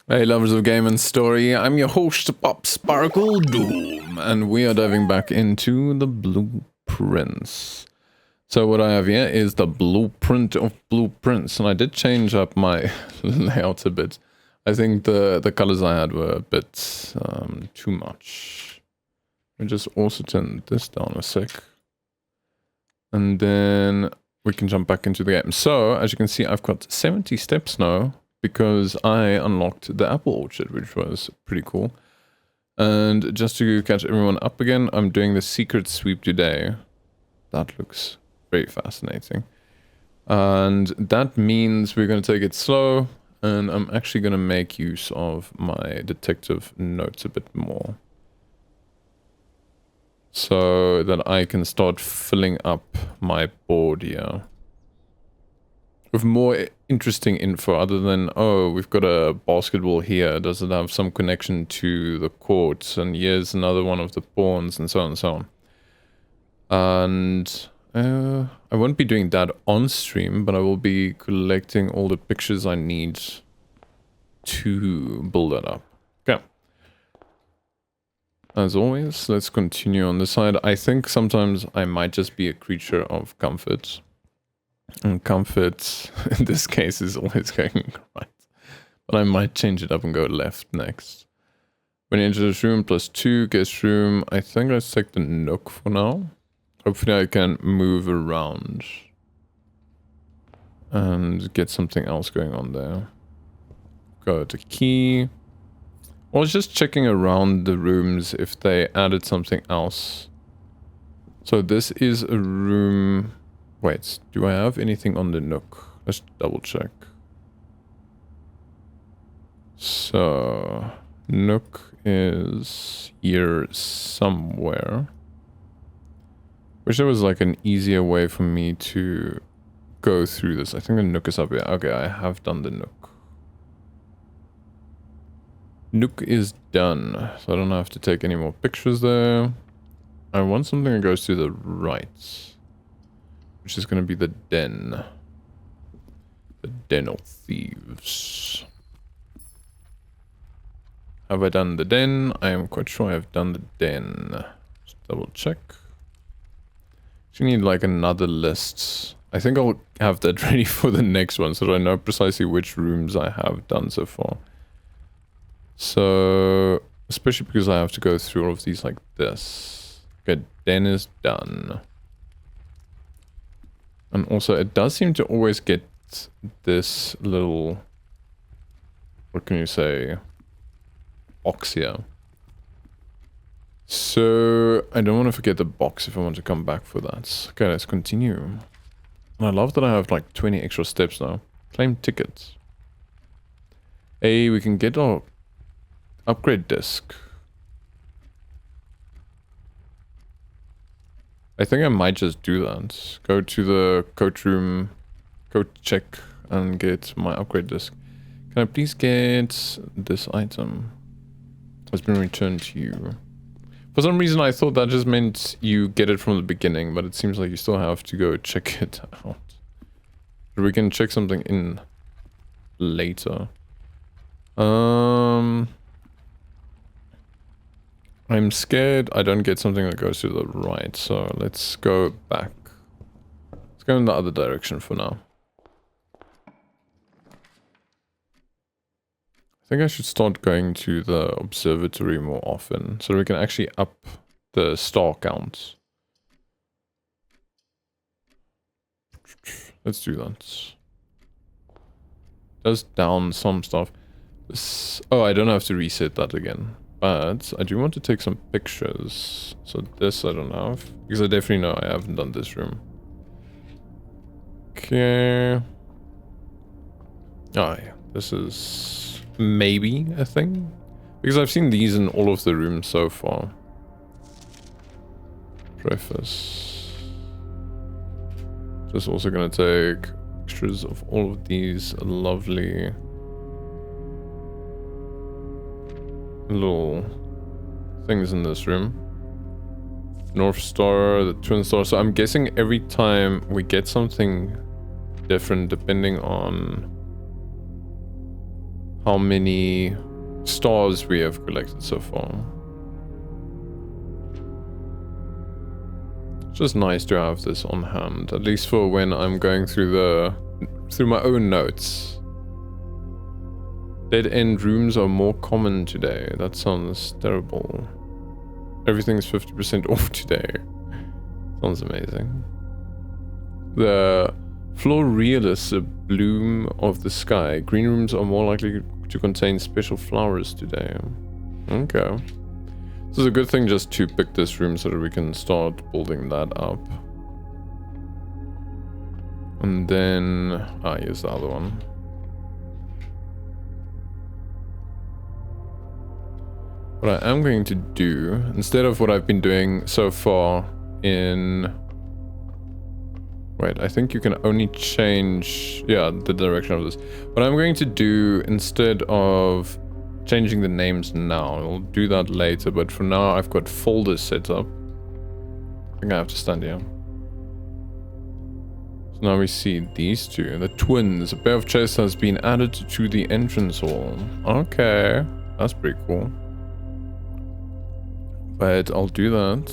Hey lovers of game and story, I'm your host Pop Sparkle Doom, and we are diving back into the blueprints. So what I have here is the blueprint of blueprints, and I did change up my layout a bit. I think the colors I had were a bit too much. Let me just also turn this down a sec. And then we can jump back into the game. So, as you can see, I've got 70 steps now, because I unlocked the apple orchard, which was pretty cool. And just to catch everyone up again, I'm doing the secret sweep today. That looks very fascinating. And that means we're going to take it slow, and I'm actually going to make use of my detective notes a bit more, so that I can start filling up my board here with more interesting info other than, oh, we've got a basketball here. Does it have some connection to the courts? And here's another one of the pawns, and so on and so on. And I won't be doing that on stream, but I will be collecting all the pictures I need to build that up. Okay. As always, let's continue on this side. I think sometimes I might just be a creature of comfort. And comfort, in this case, is always going right. But I might change it up and go left next. When you enter this room, +2, guest room. I think let's take the nook for now. Hopefully I can move around and get something else going on there. Go to key. I was just checking around the rooms if they added something else. So this is a room... Wait, do I have anything on the nook? Let's double check. So, nook is here somewhere. Wish there was like an easier way for me to go through this. I think the nook is up here. Okay, I have done the nook. Nook is done, so I don't have to take any more pictures there. I want something that goes to the right, which is going to be the den. The den of thieves. Have I done the den? I am quite sure I have done the den. Just double check. You need like another list. I think I'll have that ready for the next one, so that I know precisely which rooms I have done so far. So, especially because I have to go through all of these like this. Okay, den is done. And also, it does seem to always get this little, what can you say, box here. So, I don't want to forget the box if I want to come back for that. Okay, let's continue. And I love that I have like 20 extra steps now. Claim tickets. Hey, we can get our upgrade disc. I think I might just do that. Go to the coat room, coat check, and get my upgrade disc. Can I please get this item? It's been returned to you. For some reason I thought that just meant you get it from the beginning, but it seems like you still have to go check it out. But we can check something in later. I'm scared I don't get something that goes to the right, so let's go back. Let's go in the other direction for now. I think I should start going to the observatory more often, so we can actually up the star count. Let's do that. Does down some stuff. This, oh, I don't have to reset that again. But I do want to take some pictures. So this I don't have, because I definitely know I haven't done this room. Okay. Oh yeah, this is maybe a thing, because I've seen these in all of the rooms so far. Preface. Just also gonna take pictures of all of these lovely little things in this room. North Star, the Twin Star. So I'm guessing every time we get something different depending on how many stars we have collected so far. It's just nice to have this on hand, at least for when I'm going through my own notes. Dead-end rooms are more common today. That sounds terrible. Everything's 50% off today. Sounds amazing. The Florealis, a bloom of the sky. Green rooms are more likely to contain special flowers today. Okay. This is a good thing just to pick this room so that we can start building that up. And then... here's the other one. What I am going to do, instead of what I've been doing so far in... Wait, I think you can only change, yeah, the direction of this. What I'm going to do, instead of changing the names now, I'll do that later, but for now I've got folders set up. I think I have to stand here. So now we see these two, the twins. A pair of chests has been added to the entrance hall. Okay, that's pretty cool. But I'll do that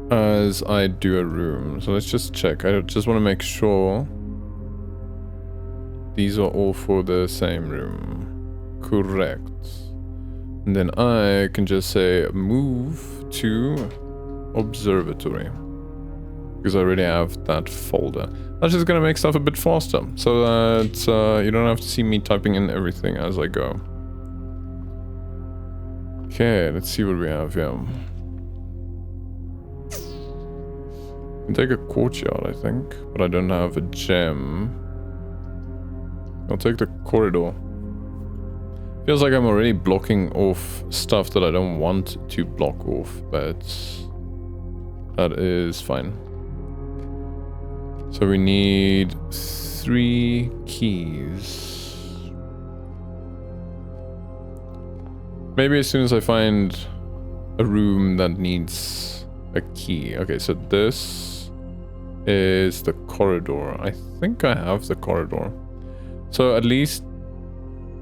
as I do a room. So let's just check. I just want to make sure these are all for the same room. Correct. And then I can just say move to observatory, because I already have that folder. That's just gonna make stuff a bit faster, so that you don't have to see me typing in everything as I go. Okay, let's see what we have here. I can take a courtyard, I think, but I don't have a gem. I'll take the corridor. Feels like I'm already blocking off stuff that I don't want to block off, but that is fine. So we need 3 keys. Maybe as soon as I find a room that needs a key. Okay, so this is the corridor. I think I have the corridor. So at least...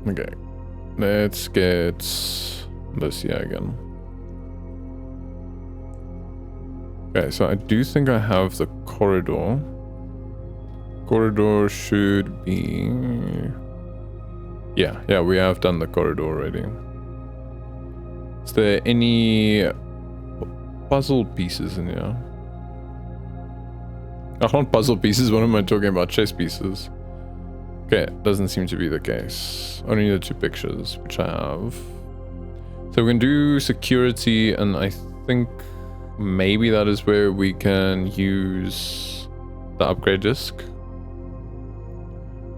Okay. Let's get this here again. Okay, so I do think I have the corridor. Corridor should be... Yeah, we have done the corridor already. Is there any puzzle pieces in here? Oh, not puzzle pieces, what am I talking about? Chess pieces. Okay, doesn't seem to be the case. Only the 2 pictures, which I have. So we can do security, and I think maybe that is where we can use the upgrade disc.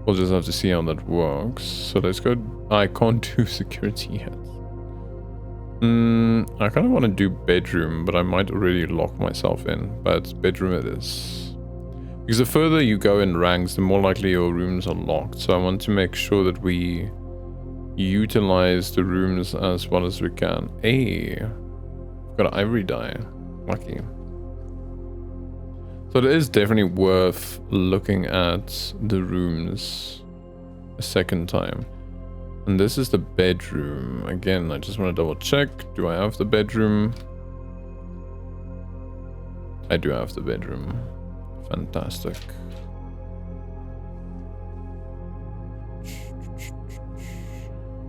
We'll just have to see how that works. So let's go. I can't do security yet. I kind of want to do bedroom, but I might already lock myself in. But bedroom it is. Because the further you go in ranks, the more likely your rooms are locked. So I want to make sure that we utilize the rooms as well as we can. Hey, got an ivory dye. Lucky. So it is definitely worth looking at the rooms a second time. And this is the bedroom. Again, I just want to double check. Do I have the bedroom? I do have the bedroom. Fantastic.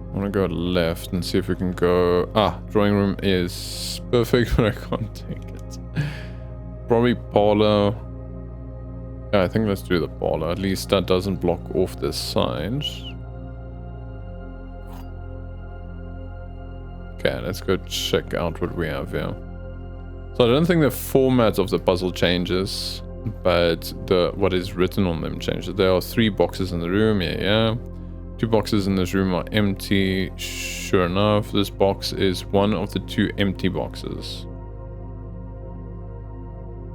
I want to go left and see if we can go... drawing room is perfect, but I can't take it. Probably parlor. Yeah, I think let's do the parlor. At least that doesn't block off this side. Okay, let's go check out what we have here. So I don't think the format of the puzzle changes, but what is written on them changes. There are 3 boxes in the room. Yeah. 2 boxes in this room are empty. Sure enough, this box is one of the 2 empty boxes.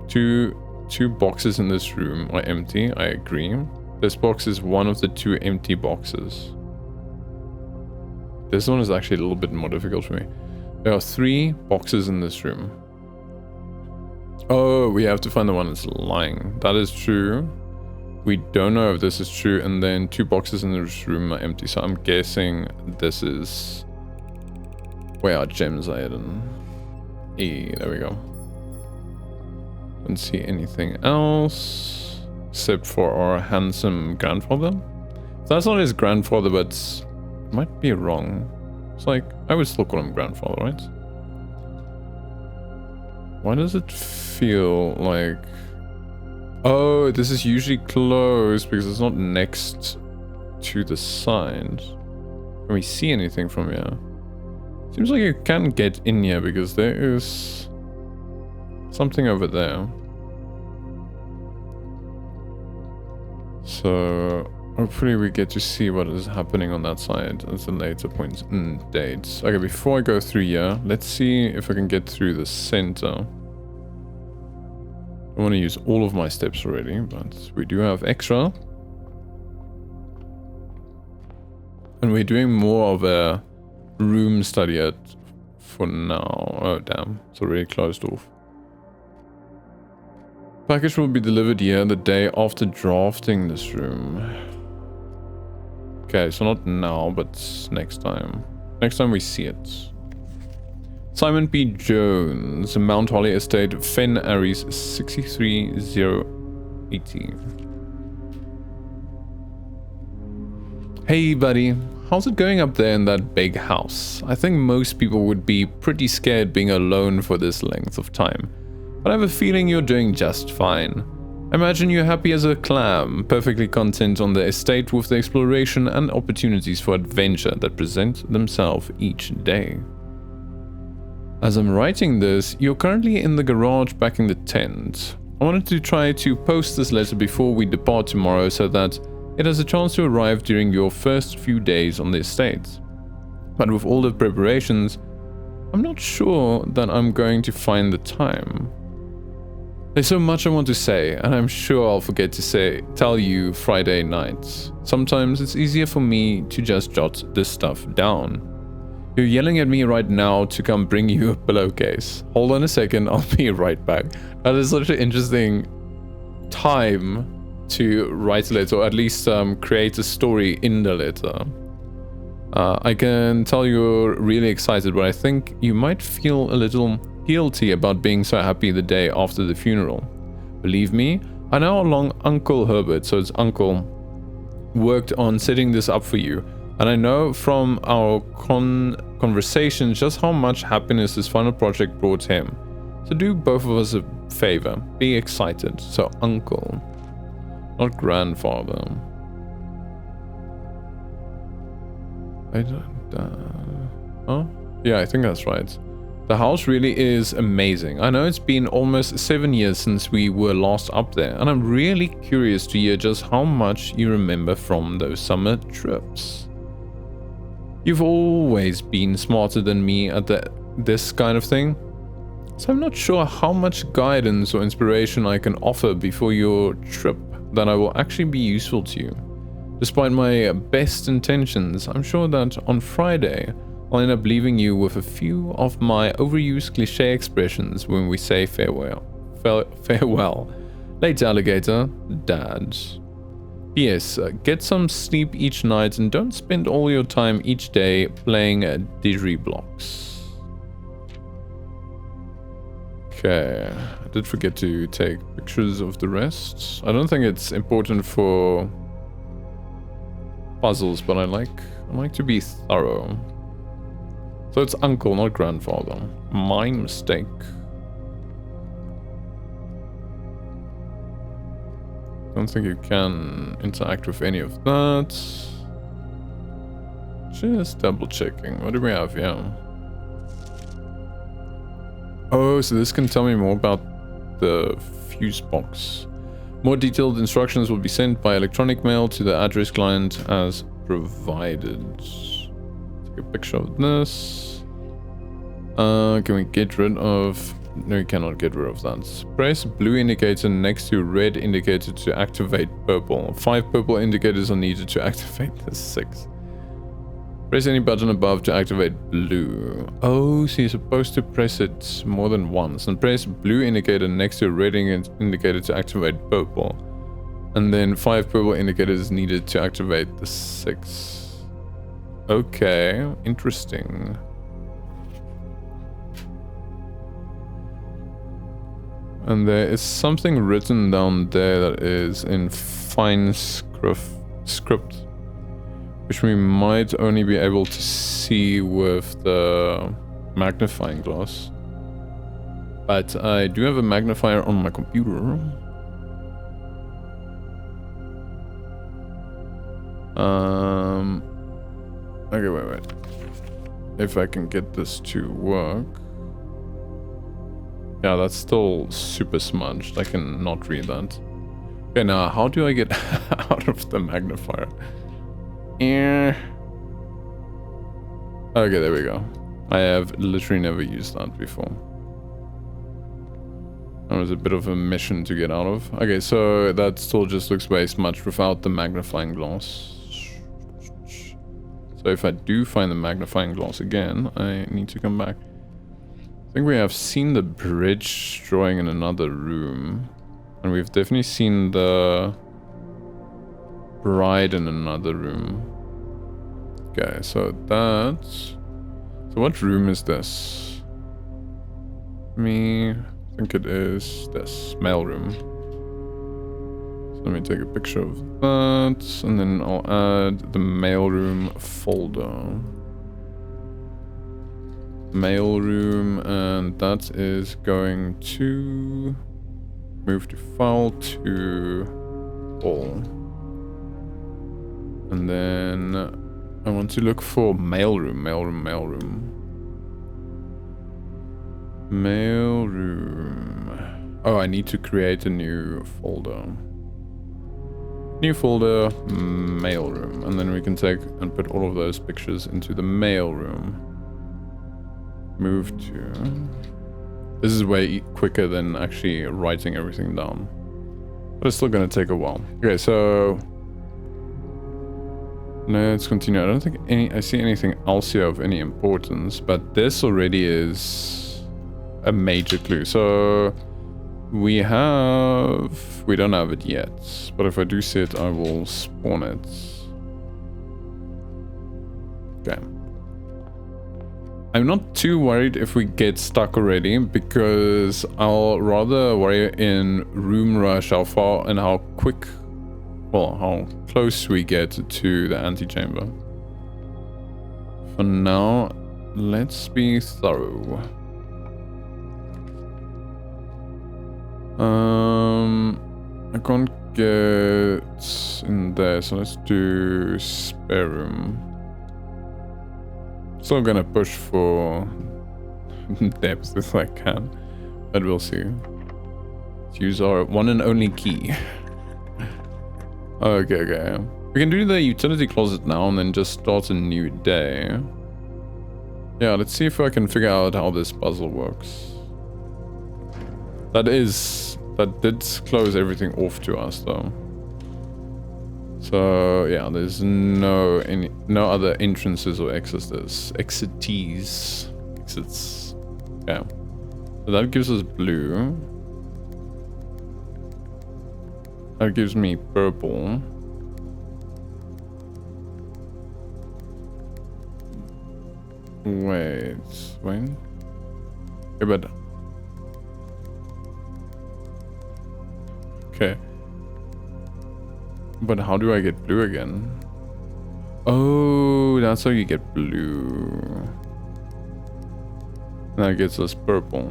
Two boxes in this room are empty. I agree. This box is one of the 2 empty boxes. This one is actually a little bit more difficult for me. There are 3 boxes in this room. Oh, we have to find the one that's lying. That is true. We don't know if this is true, and then 2 boxes in this room are empty, so I'm guessing this is where our gems are hidden. There we go. Don't see anything else except for our handsome grandfather. That's not his grandfather, but it might be wrong. It's like, I would still call him grandfather, right? Why does it feel like... Oh, this is usually closed because it's not next to the side. Can we see anything from here? Seems like you can get in here because there is something over there. So hopefully we get to see what is happening on that side at a later point and dates. Okay, before I go through here, let's see if I can get through the center. I want to use all of my steps already, but we do have extra. And we're doing more of a room study at for now. Oh damn, it's already closed off. Package will be delivered here the day after drafting this room. Okay, so not now, but next time. Next time we see it. Simon P. Jones, Mount Holly Estate, Fen Aries 63080. Hey buddy, how's it going up there in that big house? I think most people would be pretty scared being alone for this length of time. But I have a feeling you're doing just fine. I imagine you're happy as a clam, perfectly content on the estate with the exploration and opportunities for adventure that present themselves each day. As I'm writing this, you're currently in the garage backing the tent. I wanted to try to post this letter before we depart tomorrow so that it has a chance to arrive during your first few days on the estate. But with all the preparations, I'm not sure that I'm going to find the time. There's so much I want to say, and I'm sure I'll forget to tell you Friday night. Sometimes it's easier for me to just jot this stuff down. You're yelling at me right now to come bring you a pillowcase. Hold on a second, I'll be right back. That is such an interesting time to write a letter, or at least create a story in the letter. I can tell you're really excited, but I think you might feel a little guilty about being so happy the day after the funeral. Believe me, I know how long Uncle Herbert, so it's Uncle, worked on setting this up for you, and I know from our conversations just how much happiness this final project brought him. So do both of us a favor, be excited. So Uncle, not grandfather. Oh, yeah, I think that's right. The house really is amazing. I know it's been almost 7 years since we were last up there, and I'm really curious to hear just how much you remember from those summer trips. You've always been smarter than me at this kind of thing, so I'm not sure how much guidance or inspiration I can offer before your trip that I will actually be useful to you. Despite my best intentions, I'm sure that on Friday, I'll end up leaving you with a few of my overused cliché expressions when we say farewell. Farewell. Later, alligator. Dad. P.S. Get some sleep each night and don't spend all your time each day playing Digiblocks. Okay. I did forget to take pictures of the rest. I don't think it's important for puzzles, but I like to be thorough. So it's uncle, not grandfather. My mistake. Don't think you can interact with any of that. Just double checking. What do we have here? Oh, so this can tell me more about the fuse box. More detailed instructions will be sent by electronic mail to the address client as provided. Take a picture of this. Can we get rid of... No, you cannot get rid of that. Press blue indicator next to red indicator to activate purple. 5 purple indicators are needed to activate the 6. Press any button above to activate blue. Oh, so you're supposed to press it more than once. And press blue indicator next to red indicator to activate purple. And then 5 purple indicators needed to activate the 6. Okay, interesting. And there is something written down there that is in fine script, which we might only be able to see with the magnifying glass. But I do have a magnifier on my computer. Okay, wait. If I can get this to work. Yeah, that's still super smudged. I can not read that. Okay, now how do I get out of the magnifier? Yeah. Okay, there we go. I have literally never used that before. That was a bit of a mission to get out of. Okay, so that still just looks way smudged without the magnifying glass. So if I do find the magnifying glass again, I need to come back. I think we have seen the bridge drawing in another room. And we've definitely seen the bride in another room. Okay, so that's... So what room is this? I think it is this mail room. So let me take a picture of that, and then I'll add the mailroom folder. Mailroom, and that is going to move to file to all. And then I want to look for mailroom. Oh, I need to create a new folder. New folder, mailroom, and then we can take and put all of those pictures into the mailroom. Move to... This is way quicker than actually writing everything down. But it's still gonna take a while. Okay, so... Let's continue. I don't think I see anything else here of any importance, but this already is a major clue. So... We don't have it yet, but if I do see it, I will spawn it. Okay. I'm not too worried if we get stuck already, because I'll rather worry in room rush how far and how quick, well, how close we get to the antechamber. For now, let's be thorough. I can't get in there, so let's do spare room. Still gonna push for depth if I can, but we'll see. Let's use our one and only key. Okay. We can do the utility closet now and then just start a new day. Yeah, let's see if I can figure out how this puzzle works. That did close everything off to us though. So yeah, there's no other entrances or exits. Exits. Yeah. So that gives us blue. That gives me purple. Wait. Okay, but okay. But how do I get blue again? Oh, that's how you get blue. That gets us purple.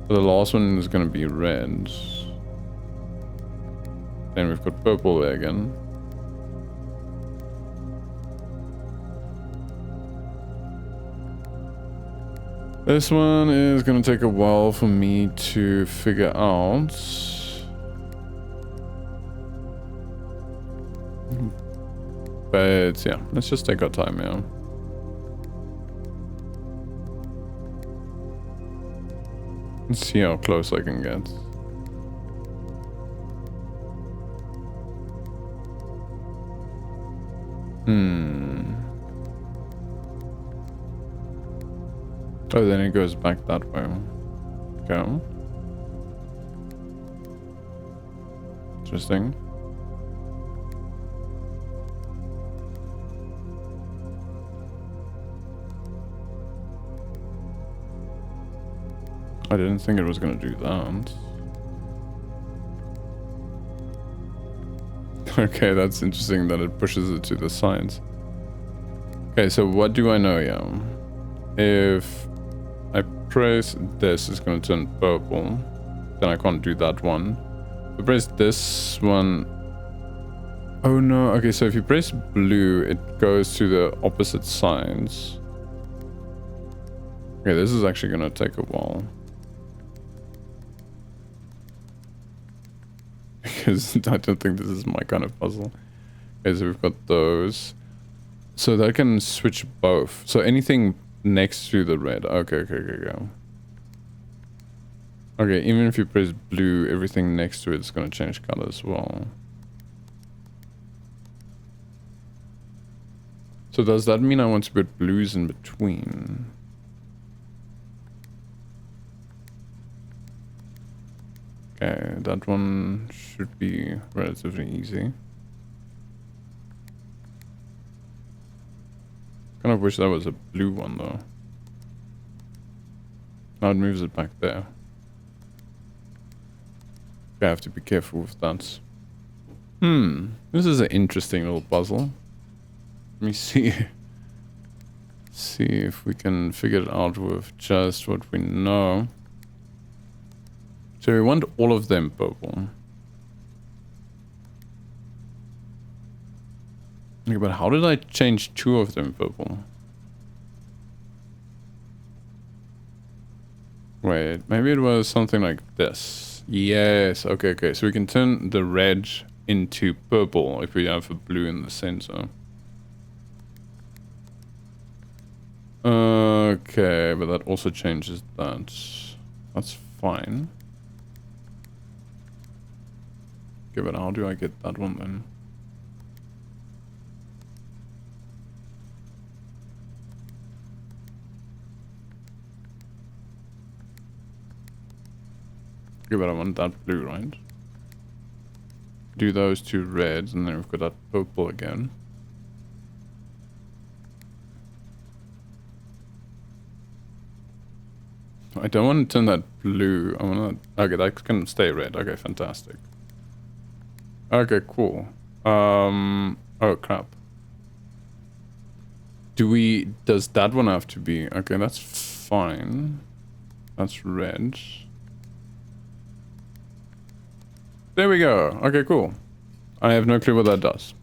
So the last one is gonna be red. Then we've got purple there again. This one is gonna take a while for me to figure out. But yeah, let's just take our time now. Let's see how close I can get. Oh, then it goes back that way. Okay. Interesting. I didn't think it was going to do that. Okay, that's interesting that it pushes it to the sides. Okay, so what do I know, yeah? If I press this, it's going to turn purple. Then I can't do that one. If I press this one... Oh no, okay, so if you press blue, it goes to the opposite sides. Okay, this is actually going to take a while. Because I don't think this is my kind of puzzle. Okay, so we've got those. So that can switch both. So anything next to the red. Okay. Okay, even if you press blue, everything next to it is going to change color as well. So does that mean I want to put blues in between? Okay, that one should be relatively easy. Kind of wish that was a blue one though. Now it moves it back there. I have to be careful with that. This is an interesting little puzzle. Let me see. See if we can figure it out with just what we know. So we want all of them purple. Okay, but how did I change 2 of them purple? Wait, maybe it was something like this. Yes, okay. So we can turn the red into purple if we have a blue in the center. Okay, but that also changes that. That's fine. Okay, but how do I get that one then? Okay, but I want that blue, right? Do those 2 reds, and then we've got that purple again. I don't want to turn that blue. I want to... Okay, that can stay red. Okay, fantastic. Okay, cool. Oh, crap. Does that one have to be... Okay, that's fine. That's red. There we go. Okay, cool. I have no clue what that does.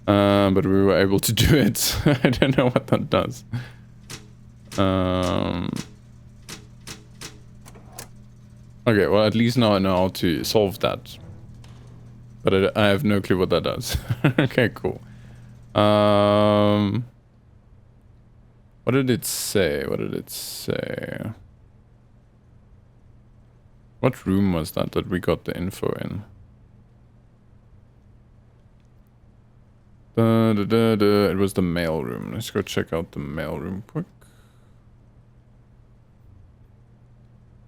But we were able to do it. I don't know what that does. Okay, well, at least now I know how to solve that. But I have no clue what that does. Okay, cool. What did it say? What room was that we got the info in? It was the mail room. Let's go check out the mail room quick.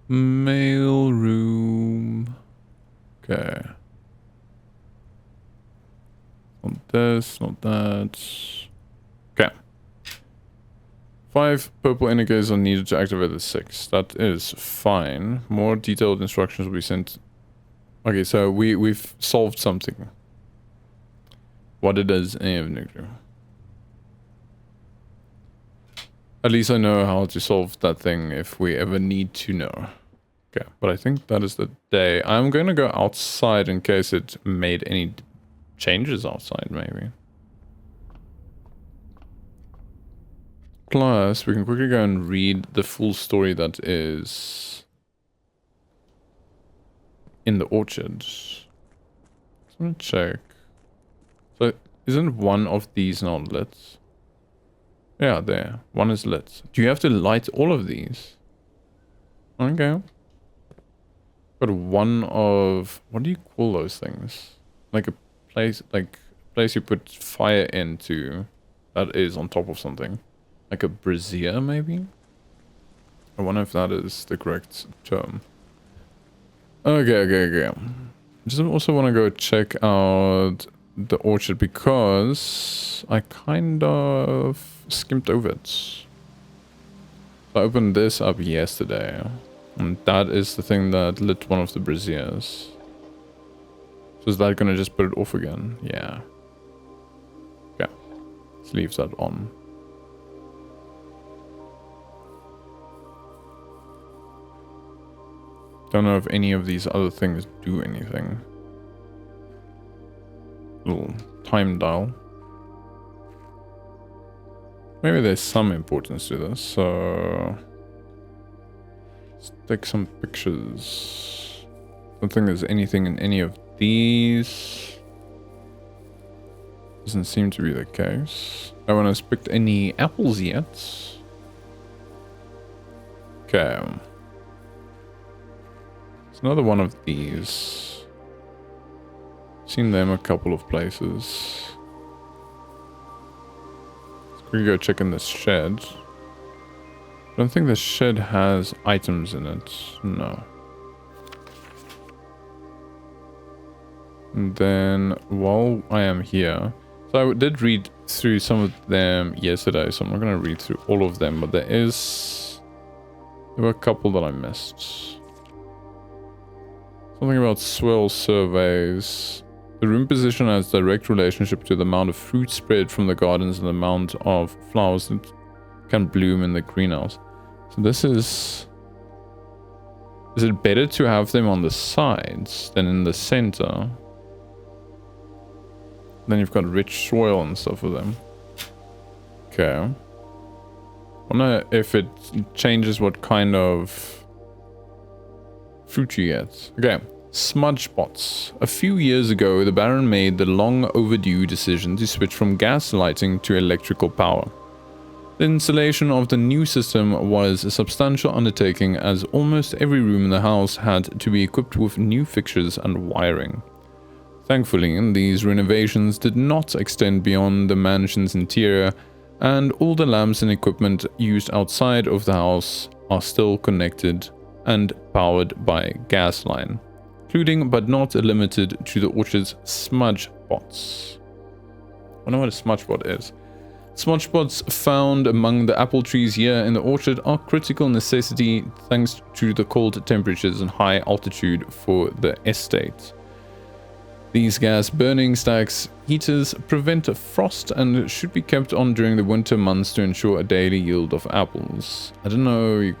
Mail room. Okay. Not this, not that. Okay. 5 purple indicators are needed to activate the 6. That is fine. More detailed instructions will be sent. Okay, so we've solved something. What it is, I have no clue. At least I know how to solve that thing if we ever need to know. Okay, but I think that is the day. I'm going to go outside in case it made any changes outside, maybe. Plus, we can quickly go and read the full story that is in the orchard. I'm going to check. So, isn't one of these now lit? Yeah, there. One is lit. Do you have to light all of these? Okay. But one of... What do you call those things? Like a place you put fire into that is on top of something. Like a brazier, maybe? I wonder if that is the correct term. Okay. I just also want to go check out the orchard because I kind of skipped over it. I opened this up yesterday, and that is the thing that lit one of the braziers. So is that gonna just put it off again? Yeah. Okay. Let's leave that on. Don't know if any of these other things do anything. Little time dial. Maybe there's some importance to this, so let's take some pictures. Don't think there's anything in any of these. Doesn't seem to be the case. No one has picked any apples yet. Okay. It's another one of these. Seen them a couple of places. We go check in this shed. I don't think the shed has items in it. No. And then while I am here, so I did read through some of them yesterday, so I'm not going to read through all of them, but there were a couple that I missed. Something about swell surveys. The room position has direct relationship to the amount of fruit spread from the gardens and the amount of flowers that can bloom in the greenhouse. So this is it better to have them on the sides than in the center? Then you've got rich soil and stuff for them. Okay. I wonder if it changes what kind of fruit you get. Okay. Smudge spots. A few years ago, the Baron made the long overdue decision to switch from gas lighting to electrical power. The installation of the new system was a substantial undertaking, as almost every room in the house had to be equipped with new fixtures and wiring. Thankfully, these renovations did not extend beyond the mansion's interior, and all the lamps and equipment used outside of the house are still connected and powered by gas line, including but not limited to the orchard's smudge spots. I wonder what a smudge spot is. Smudge spots found among the apple trees here in the orchard are critical necessity thanks to the cold temperatures and high altitude for the estate. These gas burning stacks heaters prevent frost and should be kept on during the winter months to ensure a daily yield of apples. I didn't know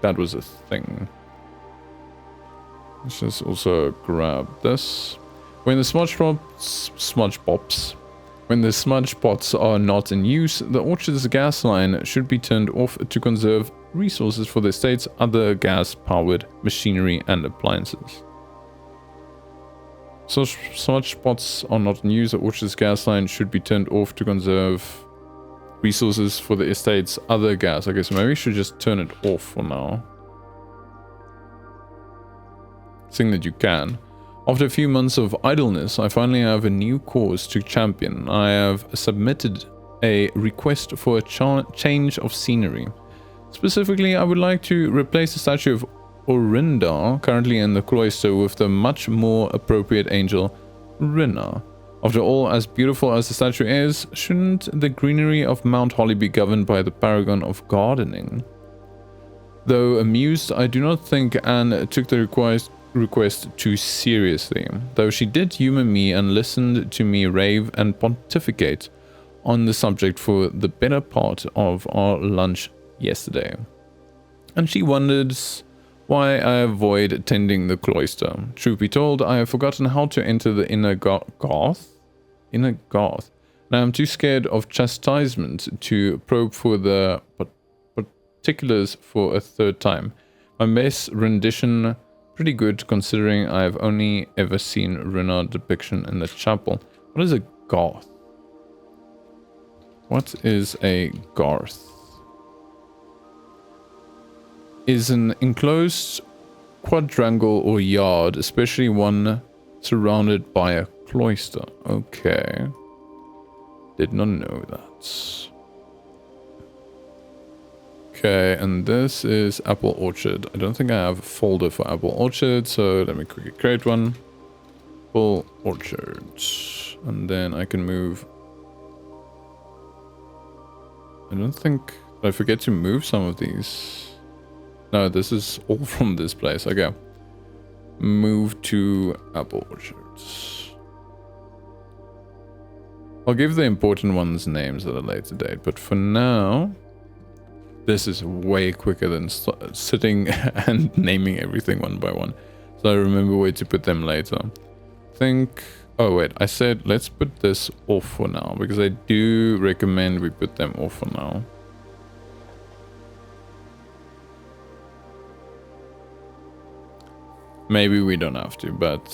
that was a thing. Let's just also grab this. When the smudge pots are not in use, the orchard's gas line should be turned off to conserve resources for the estate's other gas-powered machinery and appliances. So smudge spots are not in use, the orchard's gas line should be turned off to conserve resources for the estate's other gas. Okay, so maybe we should just turn it off for now. Seeing that you can. After a few months of idleness, I finally have a new cause to champion. I have submitted a request for a change of scenery. Specifically, I would like to replace the statue of Orinda, currently in the cloister, with the much more appropriate angel, Rinna. After all, as beautiful as the statue is, shouldn't the greenery of Mount Holly be governed by the paragon of gardening? Though amused, I do not think Anne took the request too seriously, though she did humor me and listened to me rave and pontificate on the subject for the better part of our lunch yesterday. And she wonders why I avoid attending the cloister. Truth be told, I have forgotten how to enter the inner garth, and I am too scared of chastisement to probe for the particulars for a third time. My best rendition, pretty good considering I have only ever seen Rinna depiction in the chapel. What is a garth? What is a garth? Is an enclosed quadrangle or yard, especially one surrounded by a cloister. Okay. Did not know that. Okay, and this is Apple Orchard. I don't think I have a folder for Apple Orchard, so let me quickly create one. Apple Orchard. And then I can move. I don't think... Did I forget to move some of these? No, this is all from this place. Okay. Move to Apple Orchards. I'll give the important ones names at a later date, but for now... This is way quicker than sitting and naming everything one by one. So I remember where to put them later. Think... Oh wait, I said let's put this off for now, because I do recommend we put them off for now. Maybe we don't have to, but...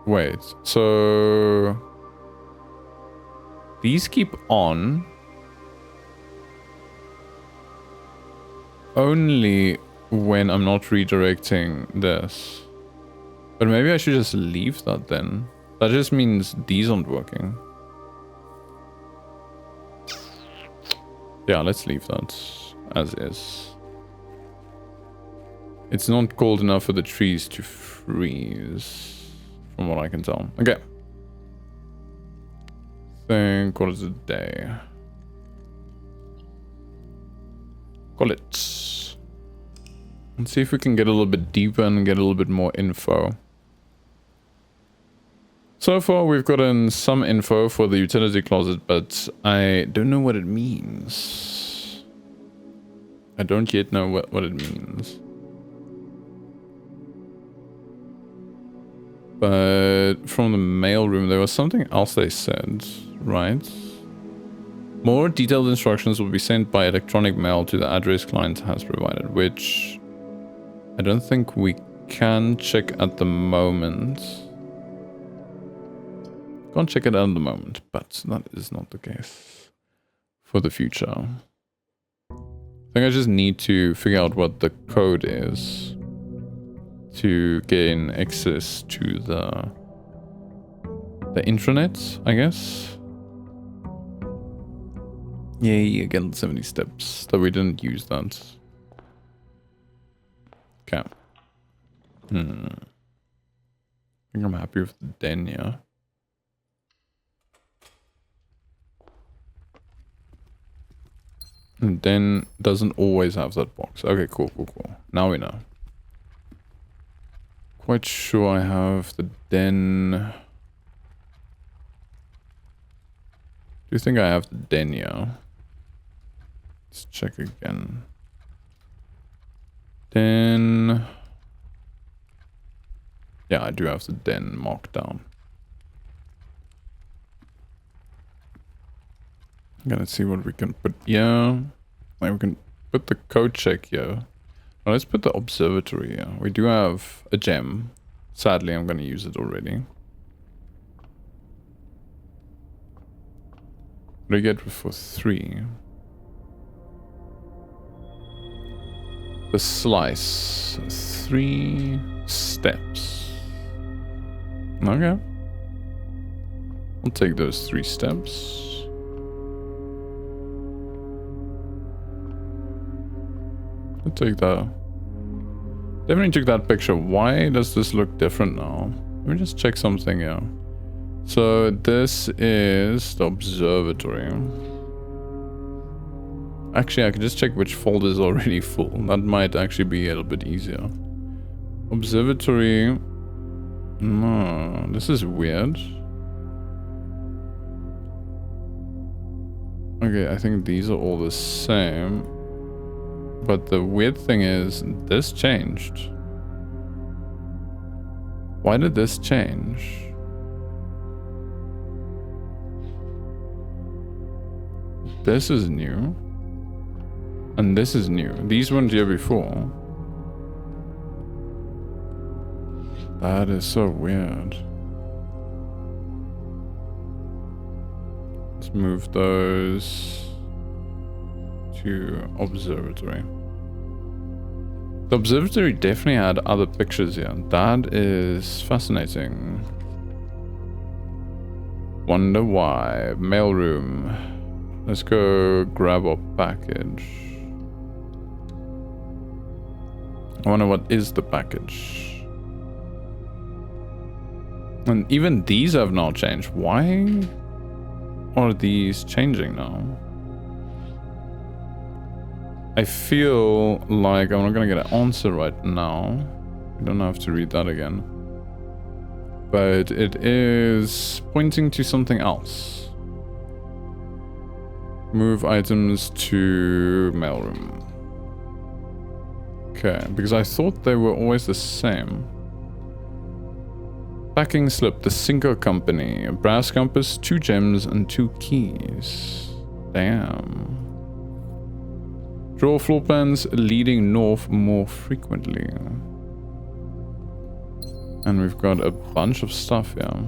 Wait, so... These keep on... Only when I'm not redirecting this. But maybe I should just leave that then. That just means these aren't working. Yeah, let's leave that as is. It's not cold enough for the trees to freeze, from what I can tell. Okay. Call it a day. Call it. Let's see if we can get a little bit deeper and get a little bit more info. So far we've gotten some info for the utility closet, but I don't know what it means. I don't yet know what it means. But from the mailroom there was something else they said, right? More detailed instructions will be sent by electronic mail to the address client has provided, which I don't think we can check at the moment. Can't check it at the moment, but that is not the case for the future. I think I just need to figure out what the code is to gain access to the intranet, I guess. Yay, again 70 steps, though we didn't use that. Okay. I think I'm happy with the den, yeah. And den doesn't always have that box. Okay, cool. Now we know. Quite sure I have the den. Do you think I have the den, yeah? Let's check again. Den. Yeah, I do have the den marked down. I'm gonna see what we can put. Yeah, like we can put the code check here. Well, let's put the observatory here. We do have a gem. Sadly, I'm gonna use it already. What do I get for 3? The slice. 3 steps. Okay. I'll take those 3 steps. I'll take that. Definitely took that picture. Why does this look different now? Let me just check something here. So this is the observatory. Actually, I can just check which folder is already full. That might actually be a little bit easier. Observatory. No, this is weird. Okay, I think these are all the same. But the weird thing is, this changed. Why did this change? This is new. And this is new. These weren't here before. That is so weird. Let's move those to observatory. The observatory definitely had other pictures here. That is fascinating. Wonder why. Mailroom. Let's go grab our package. I wonder what is the package. And even these have now changed. Why are these changing now? I feel like I'm not gonna get an answer right now. I don't have to read that again. But it is pointing to something else. Move items to mailroom. Okay, because I thought they were always the same. Packing slip, the Cinco Company. A brass compass, 2 gems, and 2 keys. Damn. Draw floor plans leading north more frequently. And we've got a bunch of stuff here.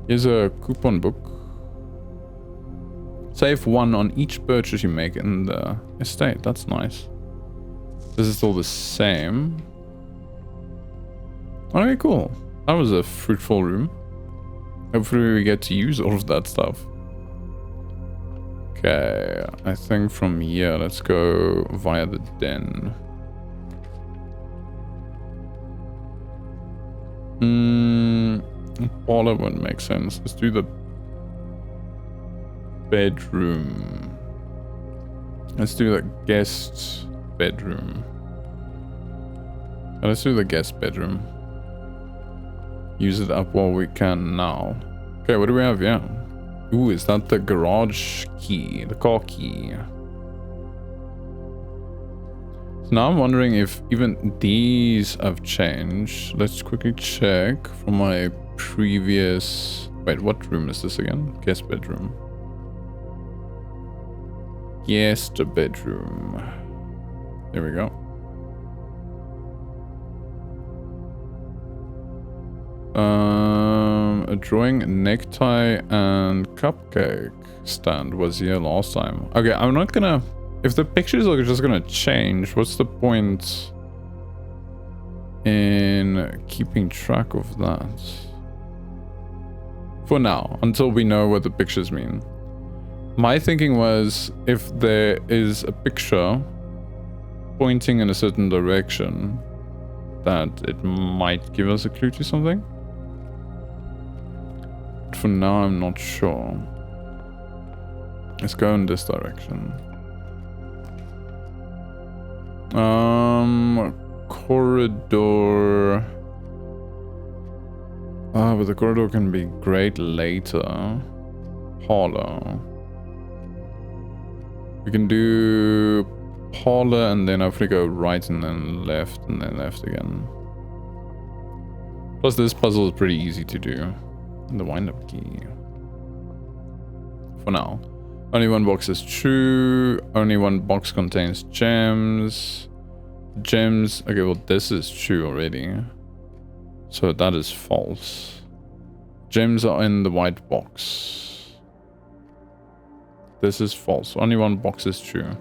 Here's a coupon book. Save 1 on each purchase you make in the estate. That's nice. This is all the same. Okay, cool. That was a fruitful room. Hopefully we get to use all of that stuff. Okay, I think from here, let's go via the den. Parlor wouldn't make sense. Let's do the bedroom. Let's do the guest bedroom. Let's do the guest bedroom. Use it up while we can now. Okay, what do we have here? Ooh, is that the garage key? The car key? So now I'm wondering if even these have changed. Let's quickly check from my previous... Wait, what room is this again? Guest bedroom. Guest bedroom. There we go. A drawing, necktie, and cupcake stand was here last time. Okay, I'm not gonna... If the pictures are just gonna change, what's the point in keeping track of that? For now, until we know what the pictures mean. My thinking was, if there is a picture pointing in a certain direction, that it might give us a clue to something. But for now, I'm not sure. Let's go in this direction. Corridor. Ah, but the corridor can be great later. Parlor. We can do parlor and then hopefully go right and then left again. Plus this puzzle is pretty easy to do. And the wind-up key. For now. Only 1 box is true. Only 1 box contains gems. Gems. Okay, well this is true already. So that is false. Gems are in the white box. This is false. Only 1 box is true.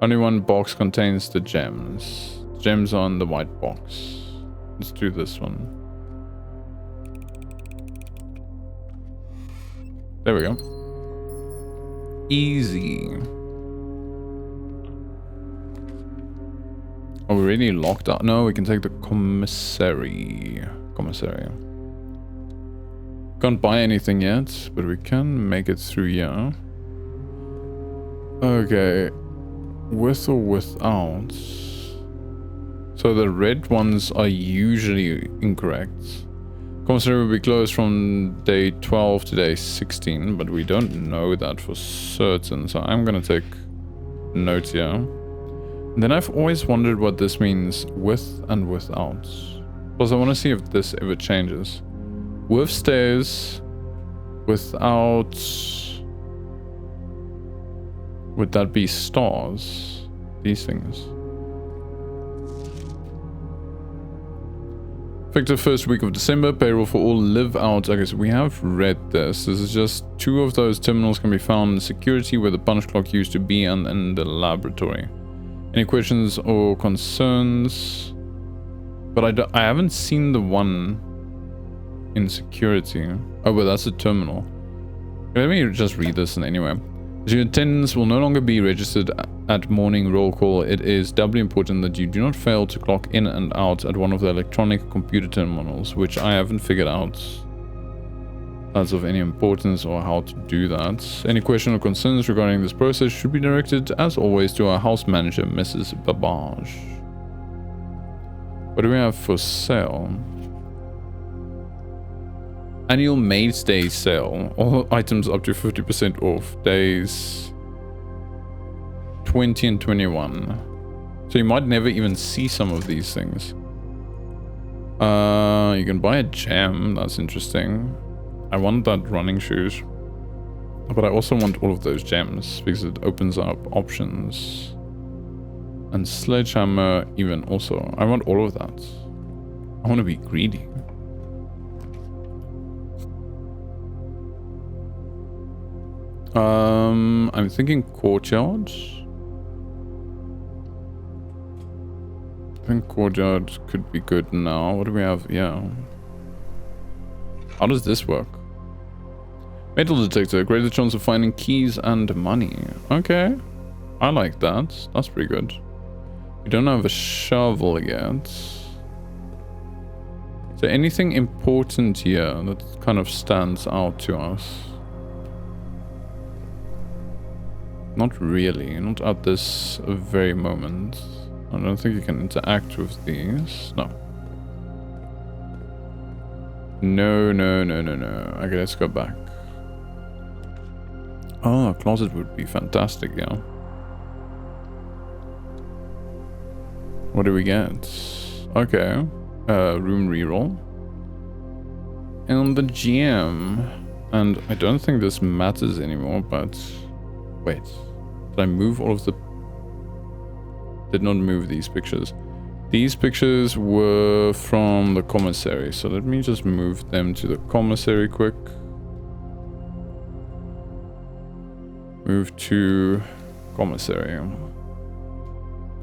Only 1 box contains the gems. Gems are in the white box. Let's do this one. There we go. Easy. Are we really locked out? No, we can take the commissary. Can't buy anything yet, but we can make it through here. Okay. With or without? So the red ones are usually incorrect. Commissary will be closed from day 12 to day 16, but we don't know that for certain, so I'm gonna take notes here. And then I've always wondered what this means with and without. Plus I want to see if this ever changes. With stays, without... Would that be stars? These things. Effective first week of December, payroll for all live out. Okay, so we have read this. This is just 2 of those terminals can be found in security where the punch clock used to be and in the laboratory. Any questions or concerns? But I haven't seen the one in security. Oh, but that's a terminal. Let me just read this in anyway. As your attendance will no longer be registered at morning roll call, it is doubly important that you do not fail to clock in and out at one of the electronic computer terminals, which I haven't figured out that's of any importance or how to do that. Any question or concerns regarding this process should be directed, as always, to our house manager, Mrs. Babbage. What do we have for sale? Annual Maid's Day sale. All items up to 50% off. Days 20 and 21. So you might never even see some of these things. You can buy a gem. That's interesting. I want that running shoes. But I also want all of those gems because it opens up options. And sledgehammer even also. I want all of that. I want to be greedy. I'm thinking courtyard. I think courtyard could be good now. What do we have? Yeah. How does this work? Metal detector. Greater chance of finding keys and money. Okay. I like that. That's pretty good. We don't have a shovel yet. Is there anything important here that kind of stands out to us? Not really. Not at this very moment. I don't think you can interact with these. No. No. Okay, let's go back. Oh, a closet would be fantastic, yeah. What do we get? Okay. Room reroll. And the GM. And I don't think this matters anymore, but... Wait. Did I move all of the... Did not move these pictures. These pictures were from the commissary, so let me just move them to the commissary quick. Move to commissary.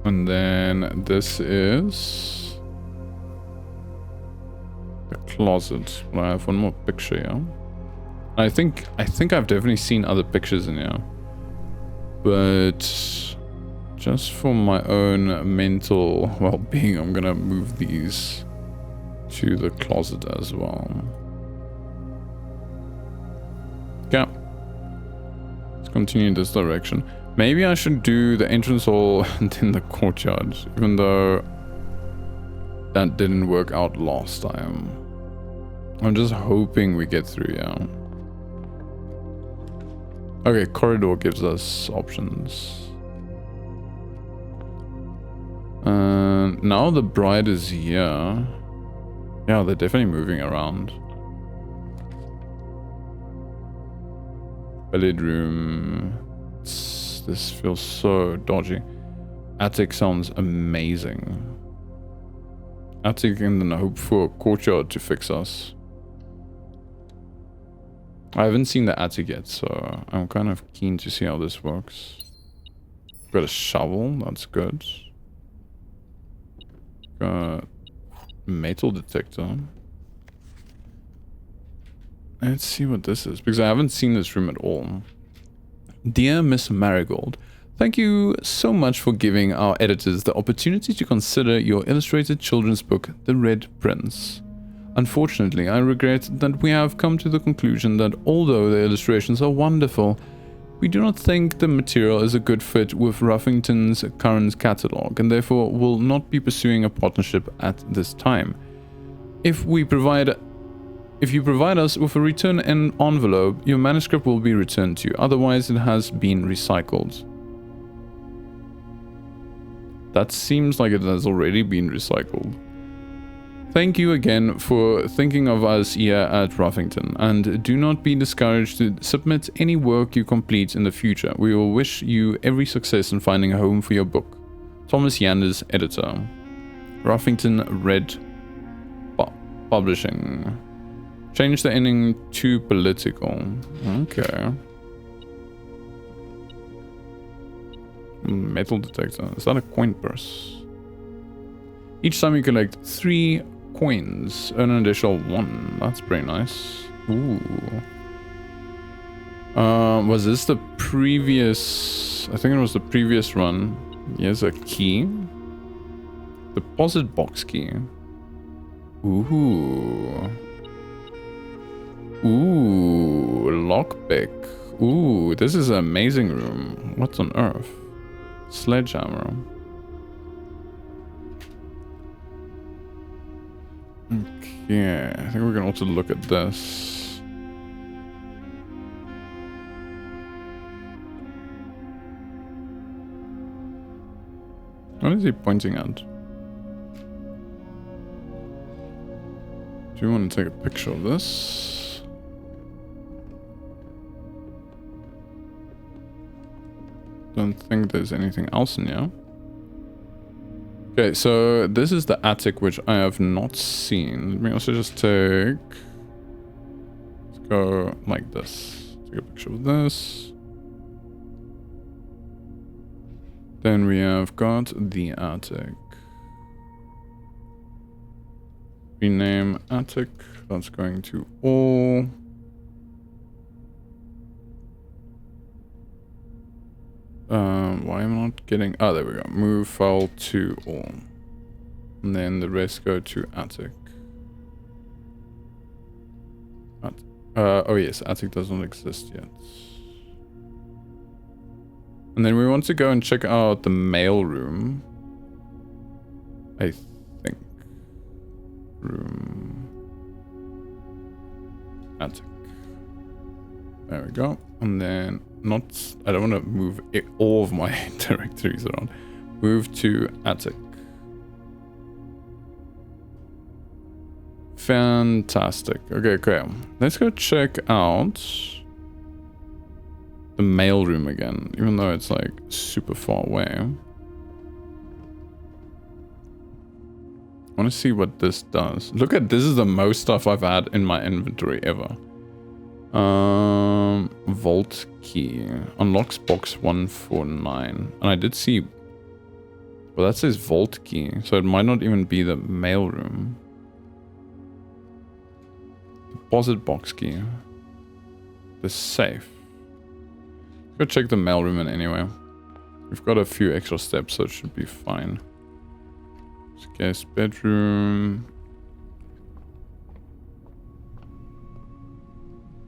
And then this is the closet. Well, I have one more picture here. I think I've definitely seen other pictures in here. But just for my own mental well-being, I'm gonna move these to the closet as well. Okay. Let's continue in this direction. Maybe I should do the entrance hall and then the courtyard, even though that didn't work out last time. I'm just hoping we get through, yeah. Okay, corridor gives us options. Now the bride is here. Yeah, they're definitely moving around. Bedroom. This feels so dodgy. Attic sounds amazing. Attic and then hope for a courtyard to fix us. I haven't seen the attic yet, so I'm kind of keen to see how this works. Got a shovel, that's good. Got metal detector. Let's see what this is, because I haven't seen this room at all. Dear Miss Marigold, thank you so much for giving our editors the opportunity to consider your illustrated children's book, The Red Prince. Unfortunately, I regret that we have come to the conclusion that although the illustrations are wonderful, we do not think the material is a good fit with Ruffington's current catalogue, and therefore will not be pursuing a partnership at this time. If you provide us with a return envelope, your manuscript will be returned to you. Otherwise, it has been recycled. That seems like it has already been recycled. Thank you again for thinking of us here at Ruffington, and do not be discouraged to submit any work you complete in the future. We will wish you every success in finding a home for your book. Thomas Yanders, editor. Ruffington Red Publishing. Change the ending to political. Okay. Metal detector. Is that a coin purse? Each time you collect 3 coins, earn an additional 1. That's pretty nice. Ooh. Was this the previous... I think it was the previous run. Here's a key. Deposit box key. Ooh. Ooh, lockpick. Ooh, this is an amazing room. What on earth? Sledgehammer. Okay, I think we can also look at this. What is he pointing at? Do you want to take a picture of this? Don't think there's anything else in here. Okay, so this is the attic, which I have not seen. Let me also just take... Let's go like this. Take a picture of this. Then we have got the attic. Rename attic. That's going to all. Why am I not getting... Oh, there we go. Move file to all. And then the rest go to attic. Oh yes, attic does not exist yet. And then we want to go and check out the mail room. I think. Room. Attic. There we go. And then not... I don't want to move all of my directories around. Move to attic. Fantastic. Okay. Let's go check out the mail room again, even though it's like super far away. I want to see what this does. Look at this, is the most stuff I've had in my inventory ever. Vault key unlocks box 149, and I did see. Well, that says vault key, so it might not even be the mail room. Deposit box key. The safe. Go check the mailroom in anyway. We've got a few extra steps, so it should be fine. Guest bedroom.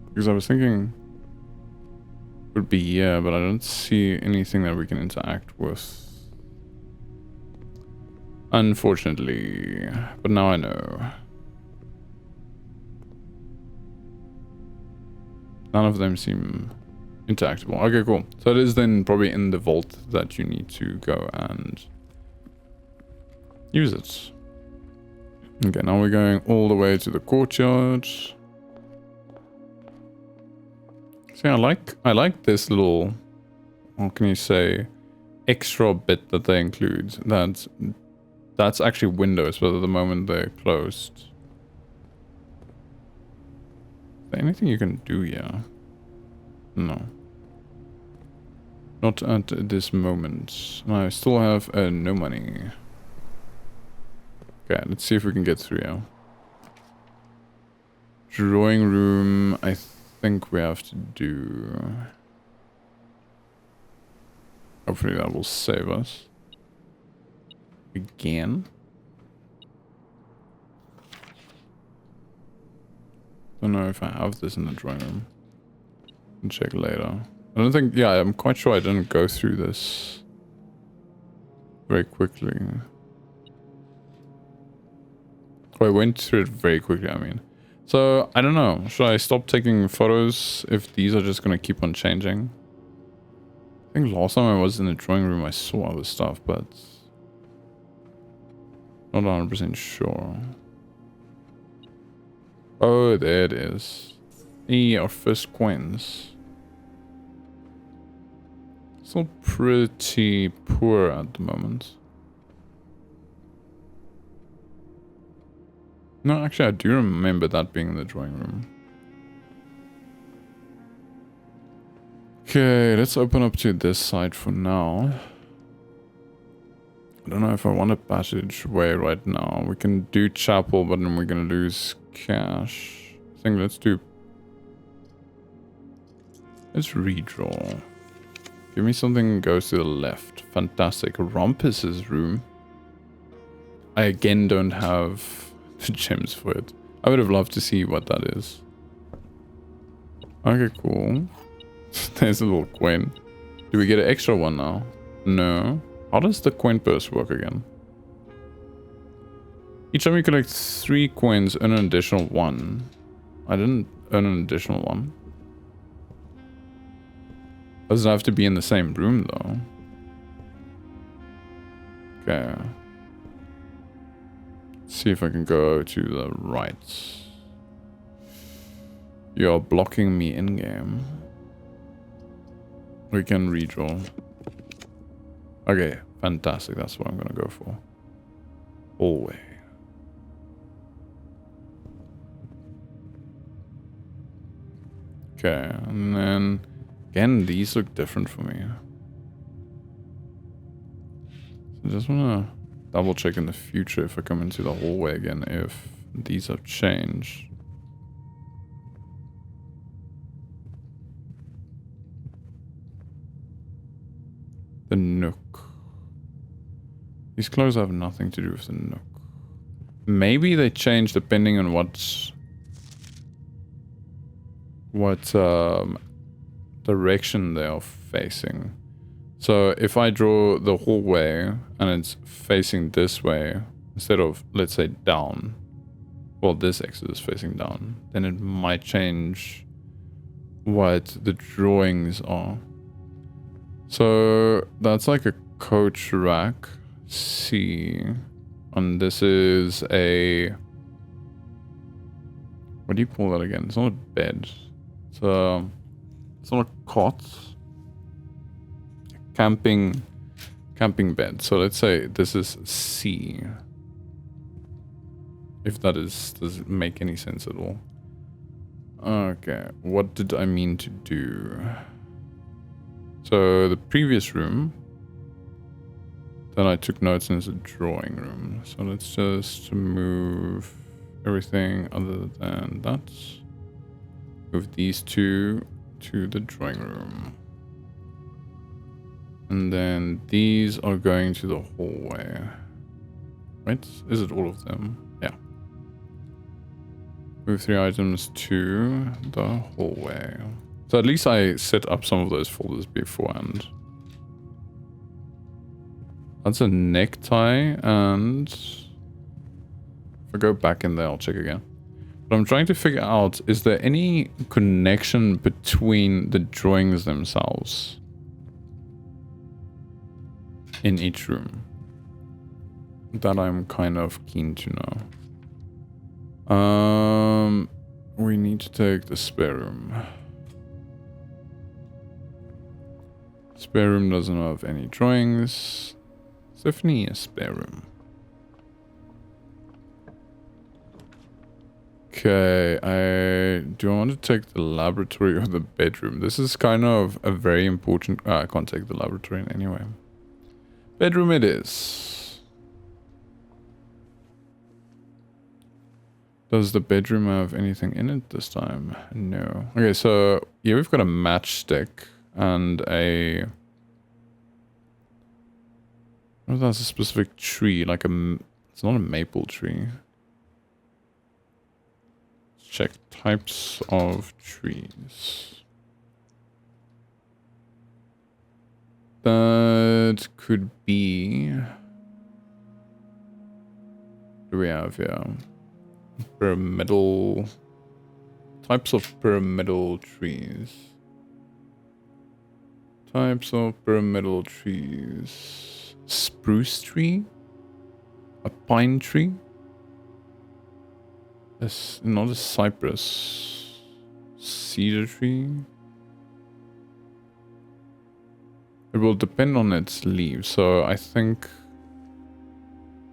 Because I was thinking it would be here, but I don't see anything that we can interact with. Unfortunately. But now I know. None of them seem interactable. Okay, cool. So it is then probably in the vault that you need to go and use it. Okay, now we're going all the way to the courtyard. See, I like this little, how can you say, extra bit that they include. That's actually windows, but at the moment they're closed. Is there anything you can do here? No. Not at this moment. I still have no money. Okay, let's see if we can get through here. Drawing room, I think we have to do... Hopefully that will save us. Again. Don't know if I have this in the drawing room. Can check later. I don't think... Yeah, I'm quite sure I didn't go through this very quickly. Oh, I went through it very quickly, I mean. So, I don't know. Should I stop taking photos if these are just going to keep on changing? I think last time I was in the drawing room I saw other stuff, but... Not 100% sure. Oh, there it is. Our first coins. Still pretty poor at the moment. No, actually I do remember that being in the drawing room. Okay, let's open up to this side for now. I don't know if I want a passageway right now. We can do chapel, but then we're gonna lose cash. I think let's do Let's redraw. Give me something that goes to the left. Fantastic. Rumpus's room. I again don't have the gems for it. I would have loved to see what that is. Okay, cool. There's a little coin. Do we get an extra one now? No. How does the coin purse work again? Each time you collect 3 coins, earn an additional 1. I didn't earn an additional 1. Doesn't have to be in the same room though. Okay. Let's see if I can go to the right. You're blocking me in-game. We can redraw. Okay, fantastic. That's what I'm gonna go for. Hallway. Okay, and then again, these look different for me. So I just wanna double check in the future if I come into the hallway again, if these have changed. The nook. These clothes have nothing to do with the nook. Maybe they change depending on what direction they are facing. So if I draw the hallway and it's facing this way instead of, let's say, down, well, this exit is facing down, then it might change what the drawings are. So that's like a coach rack C, and this is a, what do you call that again? It's not a bed. It's not a cot. Camping bed. So let's say this is C. If that does it make any sense at all? Okay, what did I mean to do? So the previous room, then I took notes in, is a drawing room. So let's just move everything other than that. Move these two to the drawing room. And then these are going to the hallway. Right? Is it all of them? Yeah. Move 3 items to the hallway. So at least I set up some of those folders beforehand. That's a necktie, and if I go back in there, I'll check again. But I'm trying to figure out, is there any connection between the drawings themselves in each room? That I'm kind of keen to know. We need to take the spare room. Spare room doesn't have any drawings. Definitely a spare room. Okay, do I want to take the laboratory or the bedroom? This is kind of a very important... I can't take the laboratory anyway. Bedroom it is. Does the bedroom have anything in it this time? No. Okay, so yeah, we've got a matchstick and a... I don't know if that's a specific tree, like a... It's not a maple tree. Let's check types of trees. That could be... What do we have here? Pyramidal... Types of pyramidal trees. Types of pyramidal trees. Spruce tree? A pine tree? Not a cypress. Cedar tree? It will depend on its leaves, so I think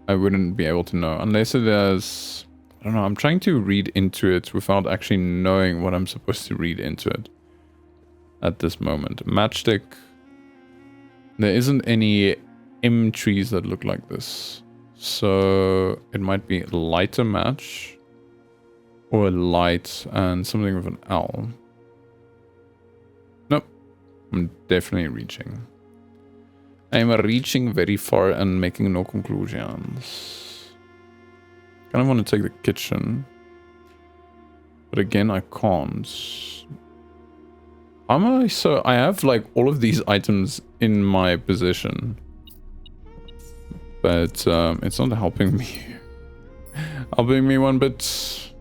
I wouldn't be able to know. Unless it has... I don't know, I'm trying to read into it without actually knowing what I'm supposed to read into it at this moment. Matchstick. There isn't any M trees that look like this. So it might be lighter match or light and something with an L. Nope, I'm definitely reaching. I'm reaching very far and making no conclusions. Kind of want to take the kitchen. But again, I can't. Am I so... I have like all of these items in my possession. But it's not helping me. Helping me one bit.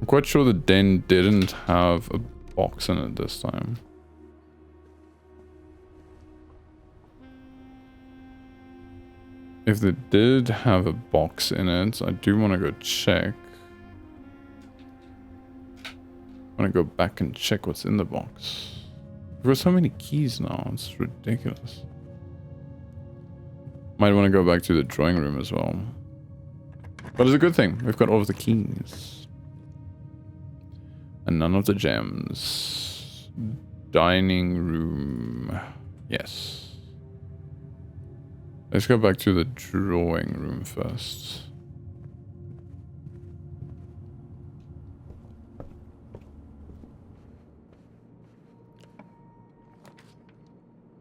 I'm quite sure the den didn't have a box in it this time. If they did have a box in it, I do want to go check. I want to go back and check what's in the box. There are so many keys now, it's ridiculous. Might want to go back to the drawing room as well. But it's a good thing, we've got all of the keys. And none of the gems. Dining room. Yes. Let's go back to the drawing room first.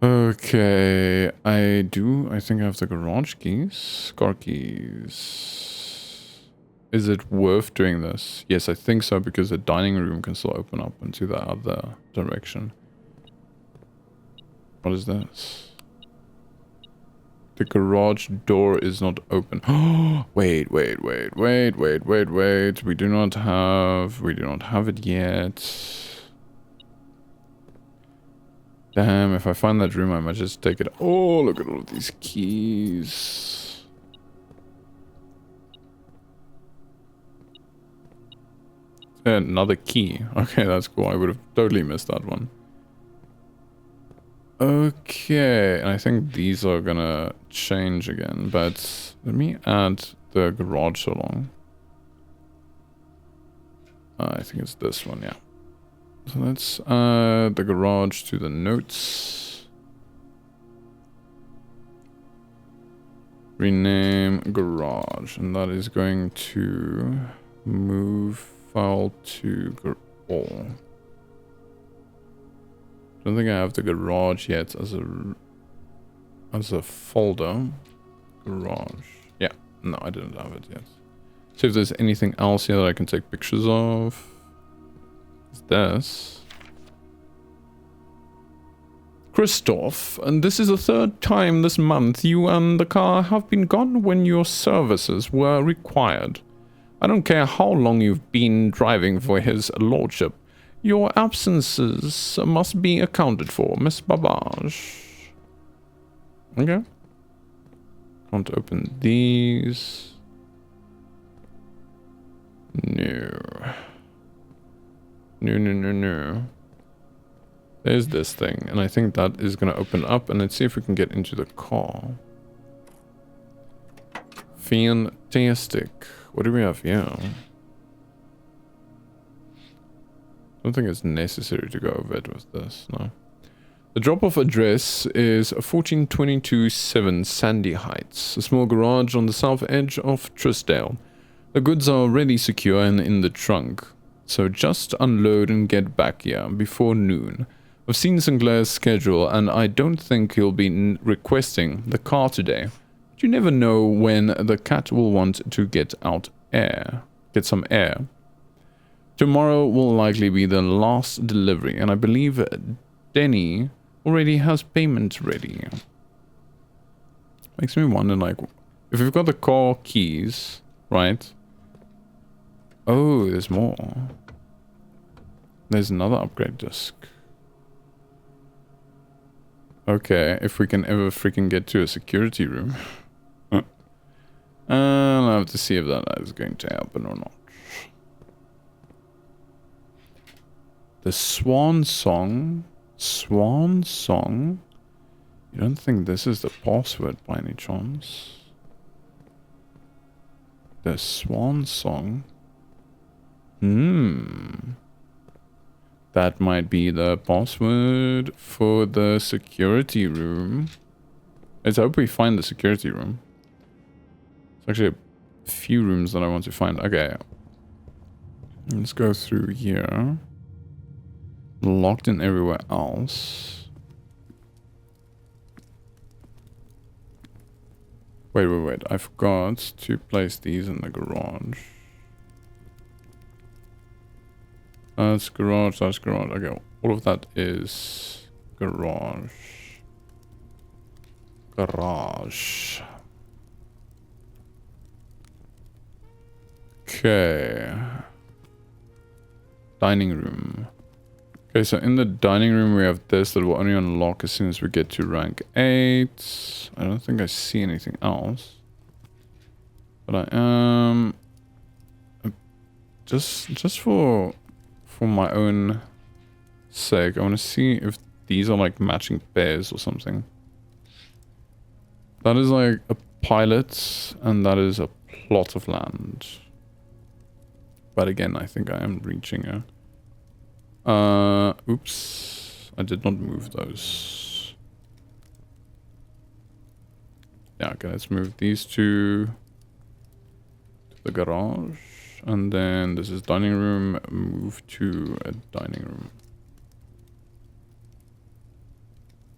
Okay, I think I have the garage keys. Car keys. Is it worth doing this? Yes, I think so, because the dining room can still open up into the other direction. What is this? The garage door is not open. Oh, wait. We do not have it yet. Damn, if I find that room, I might just take it. Oh, look at all of these keys. Another key. Okay, that's cool. I would have totally missed that one. Okay, and I think these are gonna change again, but let me add the garage along. I think it's this one, yeah. So let's add the garage to the notes. Rename garage, and that is going to move file to all. Don't think I have the garage yet as a folder. Garage. Yeah, no, I didn't have it yet. See if there's anything else here that I can take pictures of. It's this. Christoph, and this is the third time this month you and the car have been gone when your services were required. I don't care how long you've been driving for his lordship. Your absences must be accounted for, Miss Babbage. Okay. Can't open these. No. No. There's this thing, and I think that is going to open up, and let's see if we can get into the car. Fantastic. What do we have here? I don't think it's necessary to go over it with this, no. The drop-off address is 1422 7 Sandy Heights, a small garage on the south edge of Trisdale. The goods are already secure and in the trunk, so just unload and get back here before noon. I've seen Sinclair's schedule, and I don't think he'll be requesting the car today. But you never know when the cat will want to get some air. Tomorrow will likely be the last delivery, and I believe Denny already has payment ready. Makes me wonder, like, if we've got the car keys, right? Oh, there's more. There's another upgrade disc. Okay, if we can ever freaking get to a security room. I'll have to see if that is going to happen or not. The Swan Song? Swan Song? You don't think this is the password by any chance? The Swan Song? That might be the password for the security room. Let's hope we find the security room. There's actually a few rooms that I want to find. Okay. Let's go through here. Locked in everywhere else. Wait. I forgot to place these in the garage. That's garage. Okay, all of that is garage. Garage. Okay. Dining room. Okay, so in the dining room we have this that will only unlock as soon as we get to rank 8. I don't think I see anything else. But I am... Just for my own sake, I want to see if these are like matching pairs or something. That is like a pilot, and that is a plot of land. But again, I think I am reaching a... oops. I did not move those. Yeah, okay, let's move these two to the garage. And then this is dining room, move to a dining room.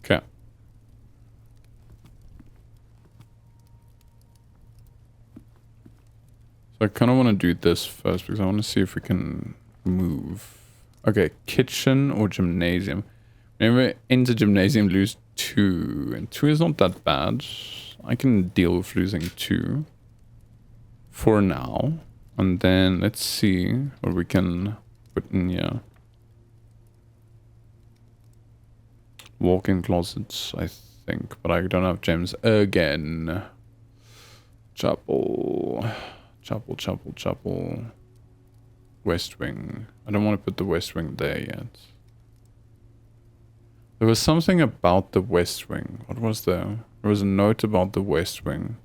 Okay. So I kind of want to do this first because I want to see if we can move. Okay, kitchen or gymnasium. Whenever enter gymnasium, lose 2. And 2 is not that bad. I can deal with losing 2. For now. And then let's see what we can put in here. Walk-in closets, I think. But I don't have gems again. Chapel. West wing. I don't want to put the west wing there yet. There was something about the west wing. What was there? There was a note about the west wing.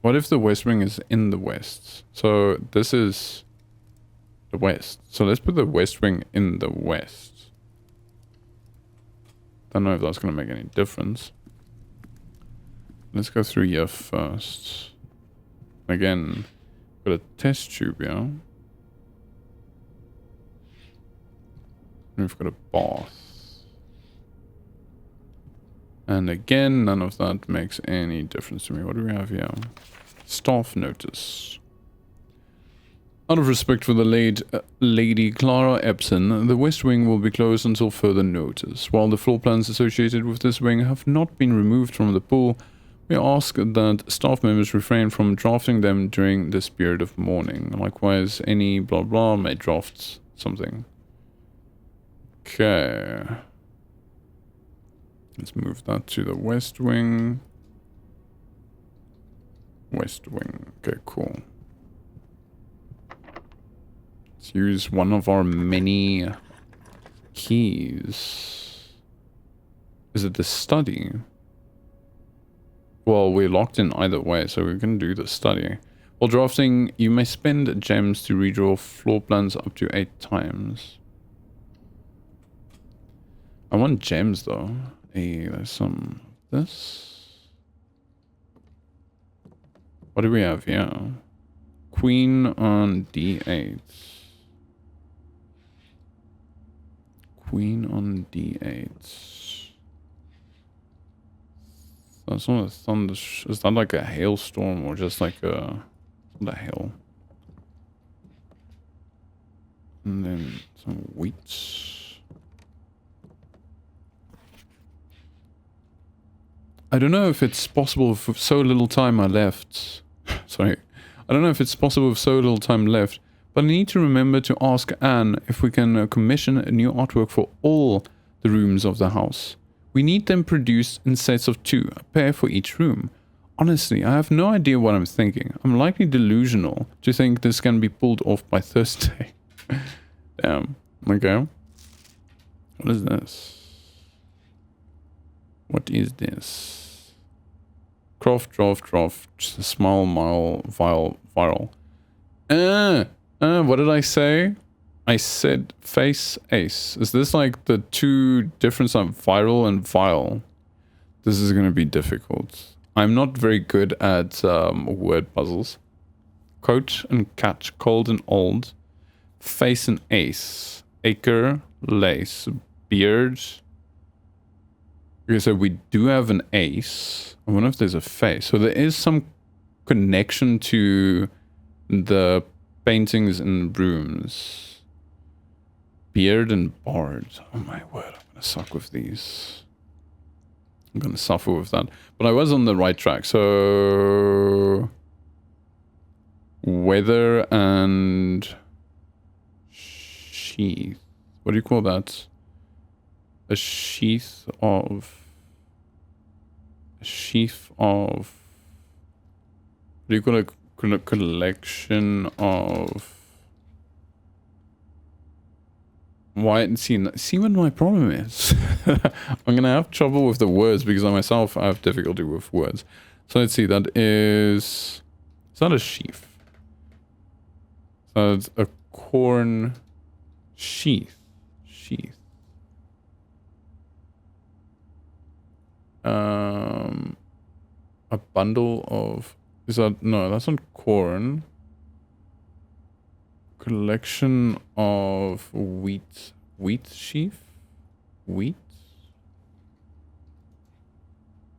What if the west wing is in the west? So this is the west. So let's put the west wing in the west. Don't know if that's going to make any difference. Let's go through here first. Again, got a test tube here. And we've got a bath. And again, none of that makes any difference to me. What do we have here? Staff notice. Out of respect for the late Lady Clara Epson, the West Wing will be closed until further notice. While the floor plans associated with this wing have not been removed from the pool, we ask that staff members refrain from drafting them during this period of mourning. Likewise, any blah blah may draft something. Okay. Let's move that to the West Wing. West Wing. Okay, cool. Let's use one of our many keys. Is it the study? Well, we're locked in either way, so we can do the study. While drafting, you may spend gems to redraw floor plans up to 8 times. I want gems though. Hey, there's some of this. What do we have here? Queen on D8. Queen on D8. That's not a thunder. Is that like a hailstorm or just like a... What the hell? And then some wheat. I don't know if it's possible with so little time I left. Sorry. I don't know if it's possible with so little time left, but I need to remember to ask Anne if we can commission a new artwork for all the rooms of the house. We need them produced in sets of 2, a pair for each room. Honestly, I have no idea what I'm thinking. I'm likely delusional to think this can be pulled off by Thursday. Damn. Okay. What is this? What is this? Croft, smile, mile, viral. What did I say? I said face ace. Is this like the 2 difference of viral and vile? This is going to be difficult. I'm not very good at word puzzles. Coach and catch, cold and old. Face and ace. Acre, lace, beard. Okay, so we do have an ace. I wonder if there's a face. So there is some connection to the paintings in rooms. Beard and bard. Oh my word, I'm gonna suck with these. I'm gonna suffer with that. But I was on the right track, so... Weather and... Sheath. What do you call that? A sheath of... A sheath of... What do you call a collection of... Why? See what my problem is. I'm gonna have trouble with the words because I myself have difficulty with words. So let's see, that is... It's not a sheaf. So it's a corn sheath. Sheath. A bundle of... Is that... No, that's not corn. Collection of wheat. Wheat sheaf? Wheat?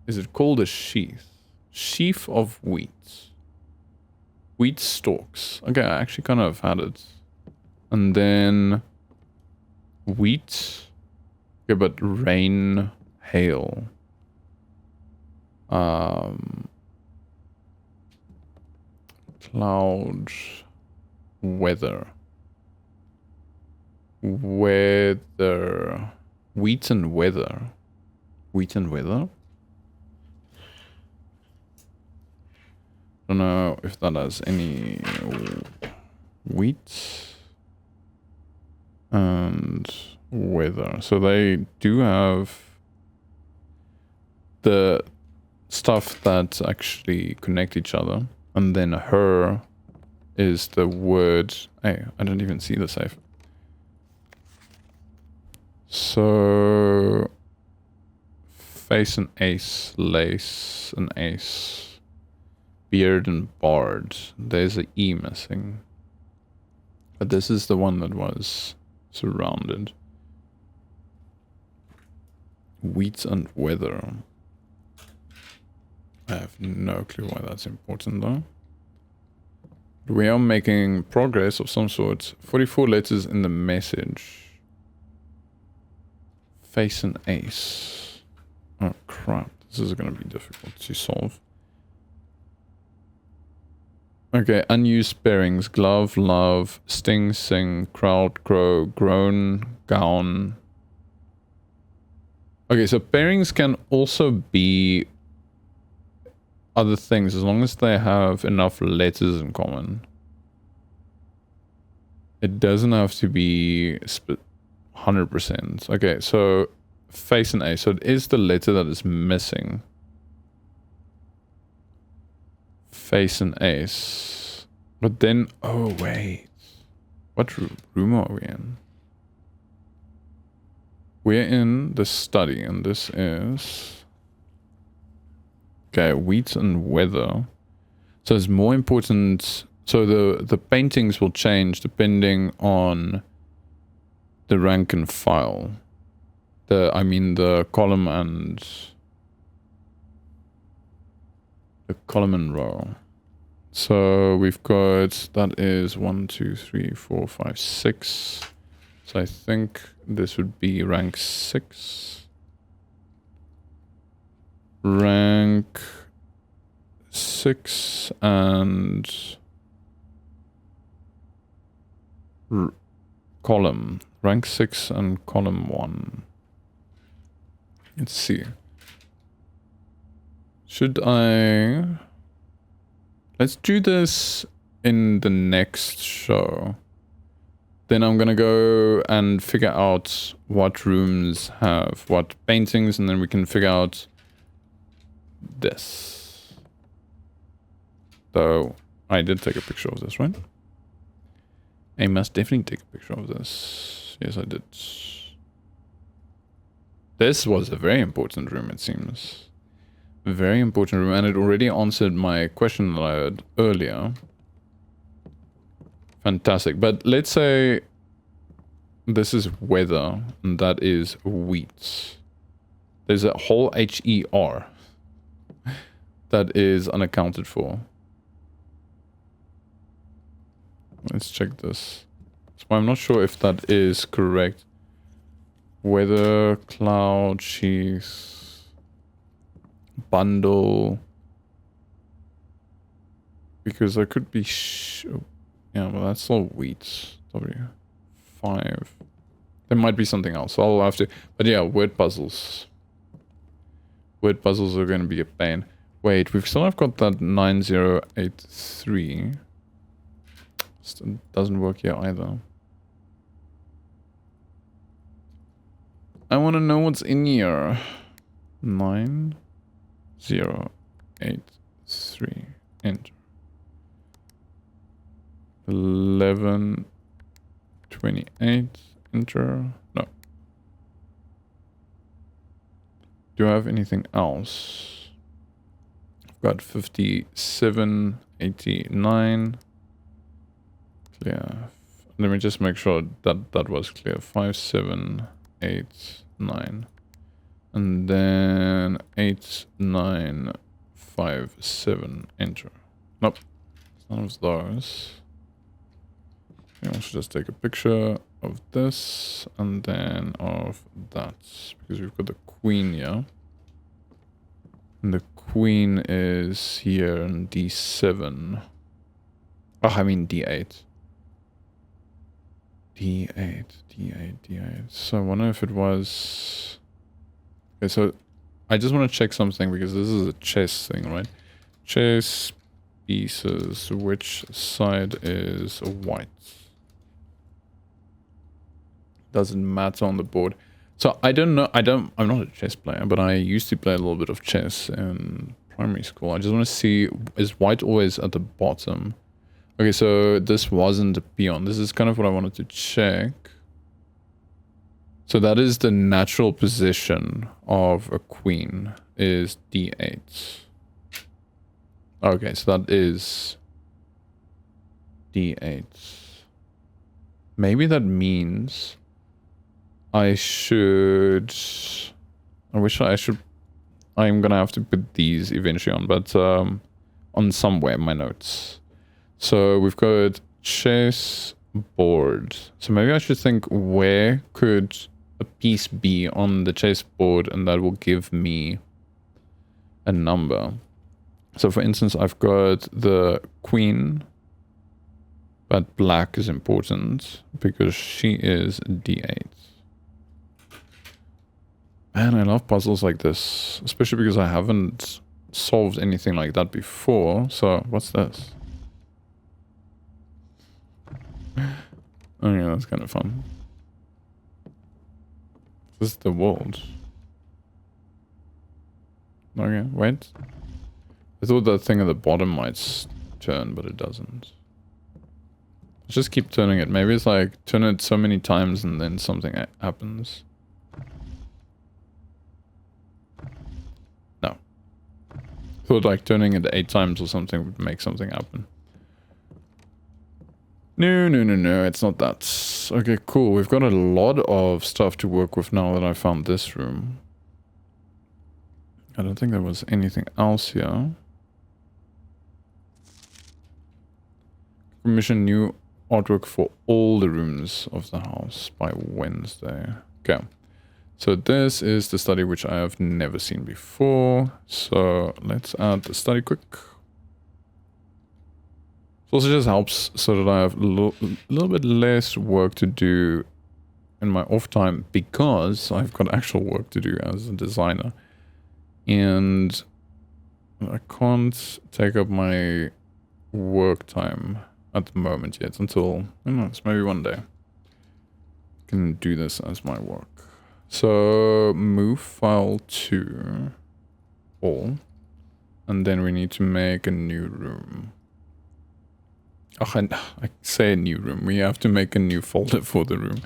Is it called a sheath? Sheaf of wheat. Wheat stalks. Okay, I actually kind of had it. And then... Wheat. Okay, but rain, hail. Cloud... Weather. Weather. Wheat and weather. Wheat and weather? Don't know if that has any... Wheat. And weather. So they do have the stuff that actually connect each other. And then her... is the word... Hey, I don't even see the safe. So... Face and ace. Lace and ace. Beard and bard. There's an E missing. But this is the one that was surrounded. Wheat and weather. I have no clue why that's important though. We are making progress of some sort. 44 letters in the message. Face and ace. Oh crap. This is going to be difficult to solve. Okay, unused pairings. Glove, love, sting, sing, crowd, crow, groan, gown. Okay, so pairings can also be other things as long as they have enough letters in common. It doesn't have to be 100%. Okay, so face and A. So it is the letter that is missing. Face and ace. But then, oh wait. What room are we in? We're in the study and this is... Okay, wheat and weather. So it's more important. So the paintings will change depending on the rank and file. I mean the column and row. So we've got, that is 1, 2, 3, 4, 5, 6. So I think this would be rank 6. Rank 6 and column. Rank 6 and column 1. Let's see. Should I... Let's do this in the next show. Then I'm gonna go and figure out what rooms have what paintings, and then we can figure out this. Though I did take a picture of this, right? I must definitely take a picture of this. Yes, I did. This was a very important room, it seems. A very important room, and it already answered my question that I had earlier. Fantastic. But let's say this is weather, and that is wheat. There's a whole HER that is unaccounted for. Let's check this. So I'm not sure if that is correct. Weather, cloud, cheese, bundle. Because there could be yeah, well that's all wheat. W5. There might be something else. So I'll have to. But yeah, word puzzles. Word puzzles are going to be a pain. Wait, we've still have got that 9083. Still doesn't work here either. I want to know what's in here. 9083. Enter. 1128. Enter. No. Do I have anything else? I've got 5789. Clear. Let me just make sure that that was clear. 5789. And then 8957. Enter. Nope. None of those. I should just take a picture of this and then of that. Because we've got the queen here. And the queen is here in D7. Oh, I mean D8. D8, D8, D8. So I wonder if it was... Okay, so I just want to check something because this is a chess thing, right? Chess pieces. Which side is white? Doesn't matter on the board. So I don't know. I'm not a chess player, but I used to play a little bit of chess in primary school. I just want to see, is white always at the bottom? Okay, so this wasn't a peon. This is kind of what I wanted to check. So that is the natural position of a queen, is D8. Okay, so that is D8. Maybe that means I should... I'm gonna have to put these eventually on, but on somewhere, my notes. So we've got chess board. So maybe I should think, where could a piece be on the chess board, and that will give me a number. So for instance, I've got the queen, but black is important because she is D8. Man, I love puzzles like this, especially because I haven't solved anything like that before. So what's this? Oh yeah, that's kind of fun. This is the world. Okay, wait. I thought that thing at the bottom might turn, but it doesn't. Let's just keep turning it. Maybe it's like, turn it so many times and then something happens. No. I thought like turning it 8 times or something would make something happen. No, it's not that. Okay, cool. We've got a lot of stuff to work with now that I found this room. I don't think there was anything else here. Commission new artwork for all the rooms of the house by Wednesday. Okay. So this is the study which I have never seen before. So let's add the study quick. It also just helps so that I have a little bit less work to do in my off time because I've got actual work to do as a designer. And I can't take up my work time at the moment yet until, I don't know, it's maybe one day. I can do this as my work. So move file to all. And then we need to make a new room. Oh, I say a new room. We have to make a new folder for the room.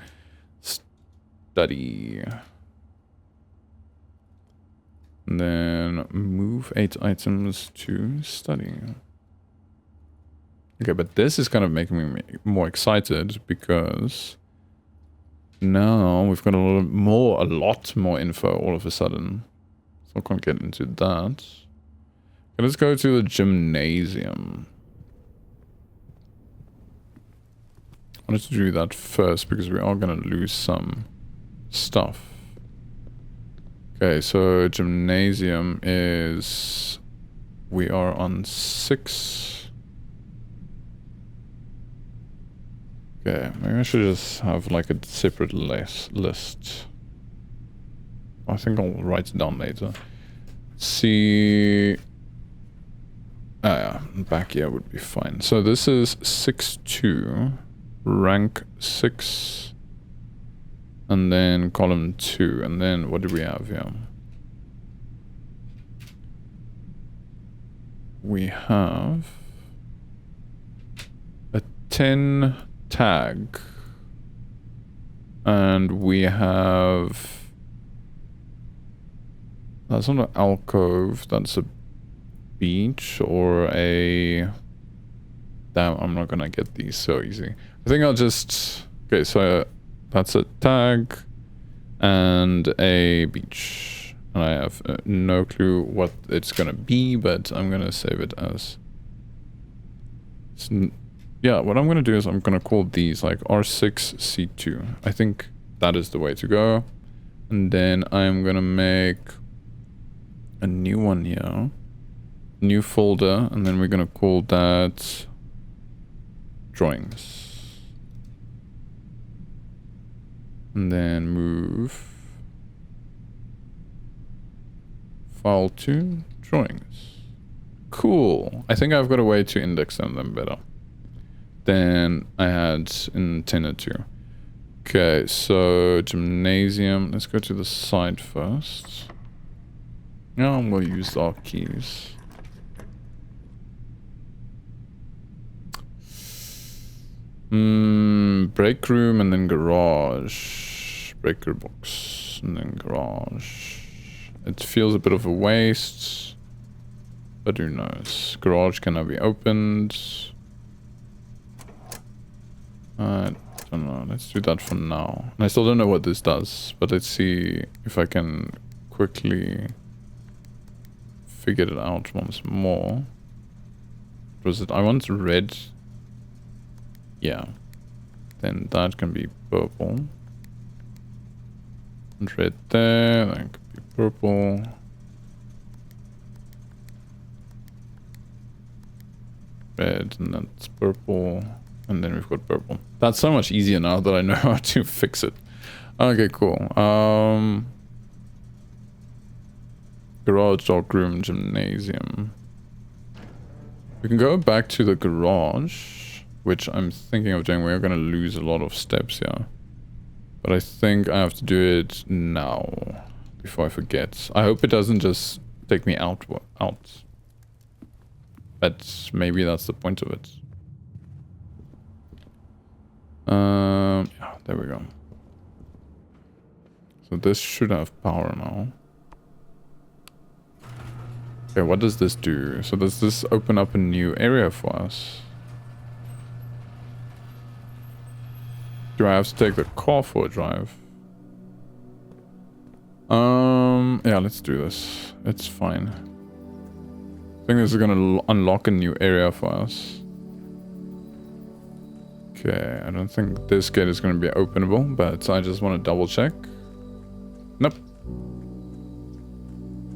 Study. And then move 8 items to study. Okay, but this is kind of making me more excited because now we've got a lot more info all of a sudden. So I can't get into that. Okay, let's go to the gymnasium. I wanted to do that first because we are going to lose some stuff. Okay, so gymnasium is... We are on 6. Okay, maybe I should just have like a separate list. I think I'll write it down later. See... Ah yeah, back here would be fine. So this is 6-2, rank 6, and then column 2, and then what do we have here? We have a 10 tag, and we have... That's not an alcove, that's a beach or a... Damn, I'm not gonna get these so easy. I think I'll just... Okay, so that's a tag and a beach. And I have no clue what it's gonna be, but I'm gonna save it as... Yeah, what I'm gonna do is I'm gonna call these like R6C2. I think that is the way to go. And then I'm gonna make a new one here. New folder, and then we're gonna call that drawings. And then move file to drawings. Cool. I think I've got a way to index them better than I had intended to. Okay, so gymnasium. Let's go to the side first. Now we'll use our keys. Break room and then garage. Breaker box and then garage. It feels a bit of a waste, but who knows. Garage can now be opened. I don't know. Let's do that for now. And I still don't know what this does, but let's see if I can quickly figure it out once more. What was it? I want red. Yeah. Then that can be purple. And red there. That could be purple. Red, and that's purple. And then we've got purple. That's so much easier now that I know how to fix it. Okay, cool. Garage, dark room, gymnasium. We can go back to the garage, which I'm thinking of doing. We're going to lose a lot of steps here. But I think I have to do it now, before I forget. I hope it doesn't just take me out. But maybe that's the point of it. Yeah, there we go. So this should have power now. Okay, what does this do? So does this open up a new area for us? Do I have to take the car for a drive? Yeah, let's do this. It's fine. I think this is gonna unlock a new area for us. Okay, I don't think this gate is gonna be openable, but I just want to double check. Nope.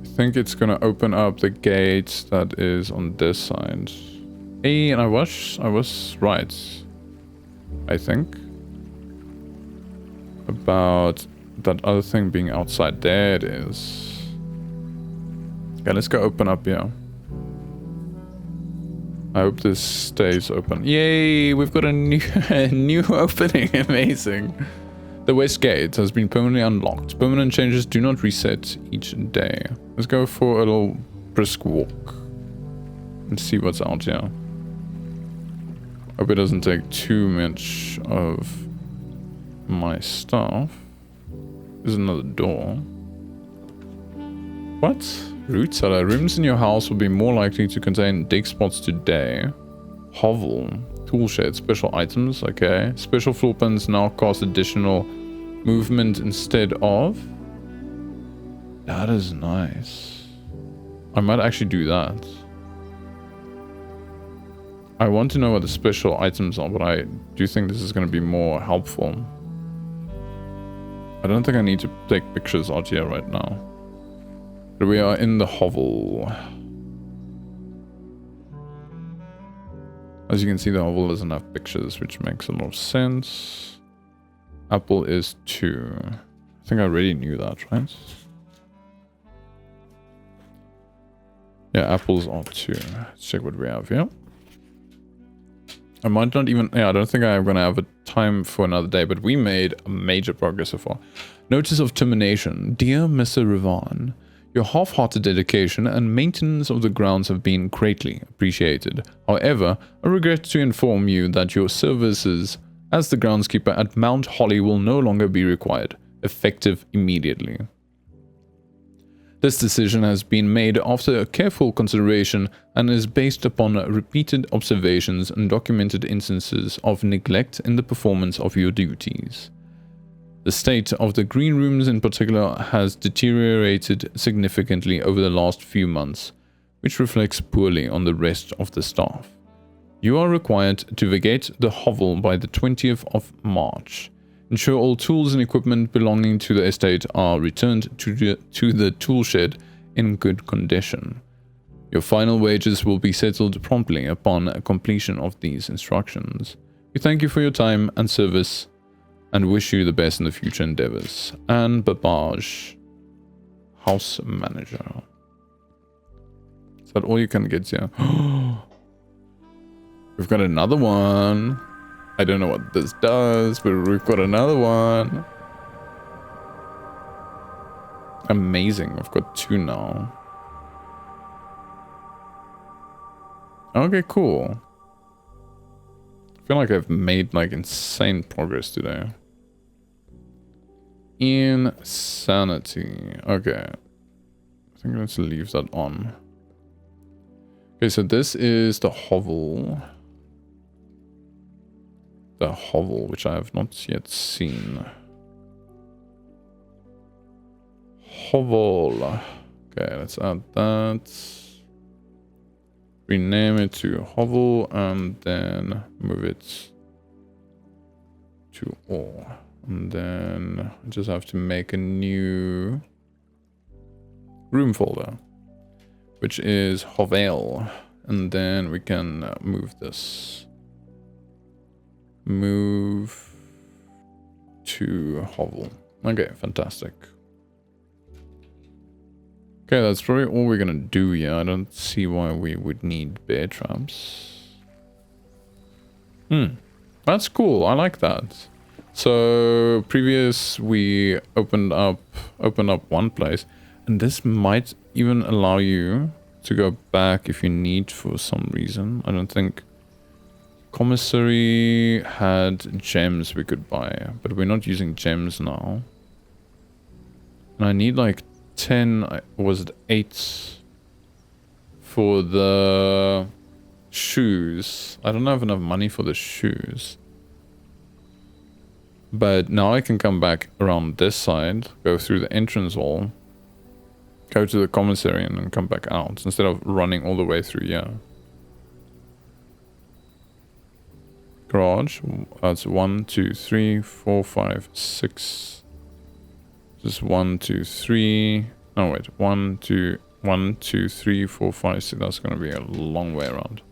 I think it's gonna open up the gate that is on this side. Hey, and I was right. I think. About that other thing being outside. There it is. Okay, let's go open up here. I hope this stays open. Yay, we've got a new opening. Amazing. The west gate has been permanently unlocked. Permanent changes do not reset each day. Let's go for a little brisk walk and see what's out here. Hope it doesn't take too much of my stuff. There's another door. What? Root cellar. Rooms in your house will be more likely to contain dig spots today. Hovel. Toolshed. Special items. Okay. Special floor plans now cost additional movement instead of. That is nice. I might actually do that. I want to know what the special items are, but I do think this is going to be more helpful. I don't think I need to take pictures out here right now. But we are in the hovel. As you can see, the hovel doesn't have pictures, which makes a lot of sense. Apple is 2. I think I already knew that, right? Yeah, apples are 2. Let's check what we have here. I might not even... Yeah, I don't think I'm going to have a time for another day, but we made a major progress so far. Notice of termination. Dear Mr. Rivan, your half-hearted dedication and maintenance of the grounds have been greatly appreciated. However, I regret to inform you that your services as the groundskeeper at Mount Holly will no longer be required, effective immediately. This decision has been made after careful consideration and is based upon repeated observations and documented instances of neglect in the performance of your duties. The state of the green rooms in particular has deteriorated significantly over the last few months, which reflects poorly on the rest of the staff. You are required to vacate the hovel by the 20th of March. Ensure all tools and equipment belonging to the estate are returned to the tool shed in good condition. Your final wages will be settled promptly upon completion of these instructions. We thank you for your time and service and wish you the best in the future endeavors. Anne Babage, House Manager. Is that all you can get here? We've got another one. I don't know what this does, but we've got another one. Amazing. I've got 2 now. Okay, cool. I feel like I've made like insane progress today. Insanity. Okay. I think let's leave that on. Okay, so this is the hovel. The hovel, which I have not yet seen. Hovel. Okay, let's add that. Rename it to hovel and then move it to all. And then I just have to make a new room folder, which is hovel. And then we can move this. Move to hovel. Okay, fantastic. Okay, that's probably all we're gonna do here. I don't see why we would need bear traps. That's cool. I like that. So previous we opened up one place, and this might even allow you to go back if you need for some reason. I don't think commissary had gems we could buy, but we're not using gems now. And I need like 10, was it 8 for the shoes. I don't have enough money for the shoes. But now I can come back around this side, go through the entrance hall, go to the commissary and then come back out instead of running all the way through here. Garage, that's 1, 2, 3, 4, 5, 6. Just 1, 2, 3. Oh wait, 1, 2, 1, 2, 3, 4, 5, 6. That's gonna be a long way around.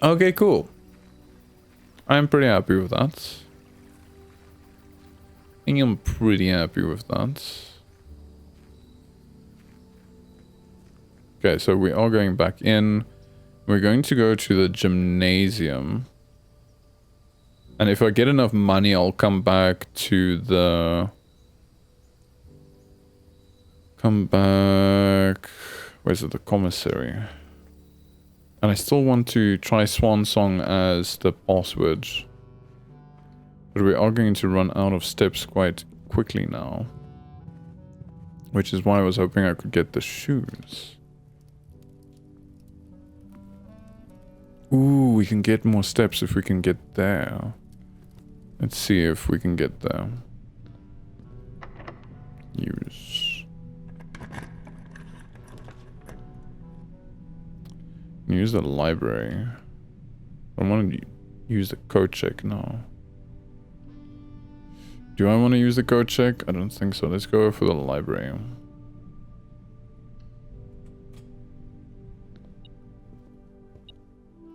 Okay, cool. I'm pretty happy with that. I think I'm pretty happy with that. Okay, so we are going back in. We're going to go to the gymnasium. And if I get enough money, I'll come back to the... Where's it? The commissary. And I still want to try Swan Song as the password. But we are going to run out of steps quite quickly now. Which is why I was hoping I could get the shoes. Ooh, we can get more steps if we can get there. Let's see if we can get there. Use. Use the library. I want to use the code check now. Do I want to use the code check? I don't think so. Let's go for the library.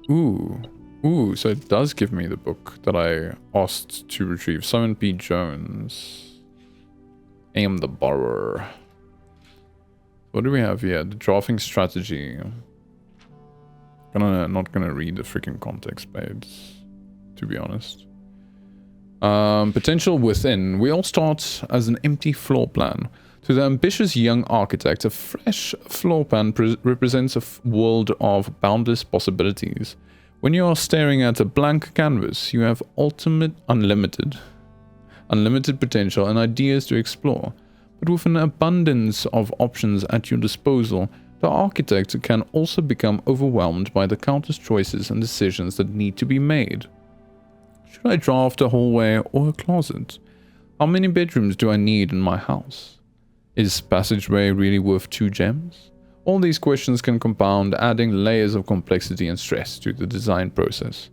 Ooh. Ooh, so it does give me the book that I asked to retrieve. Simon P. Jones. I am the borrower. What do we have here? The drafting strategy. Not gonna read the freaking context page, to be honest. Potential within. We all start as an empty floor plan. To the ambitious young architect, a fresh floor plan represents a world of boundless possibilities. When you are staring at a blank canvas, you have unlimited potential and ideas to explore. But with an abundance of options at your disposal, the architect can also become overwhelmed by the countless choices and decisions that need to be made. Should I draft a hallway or a closet? How many bedrooms do I need in my house? Is passageway really worth 2 gems? All these questions can compound, adding layers of complexity and stress to the design process.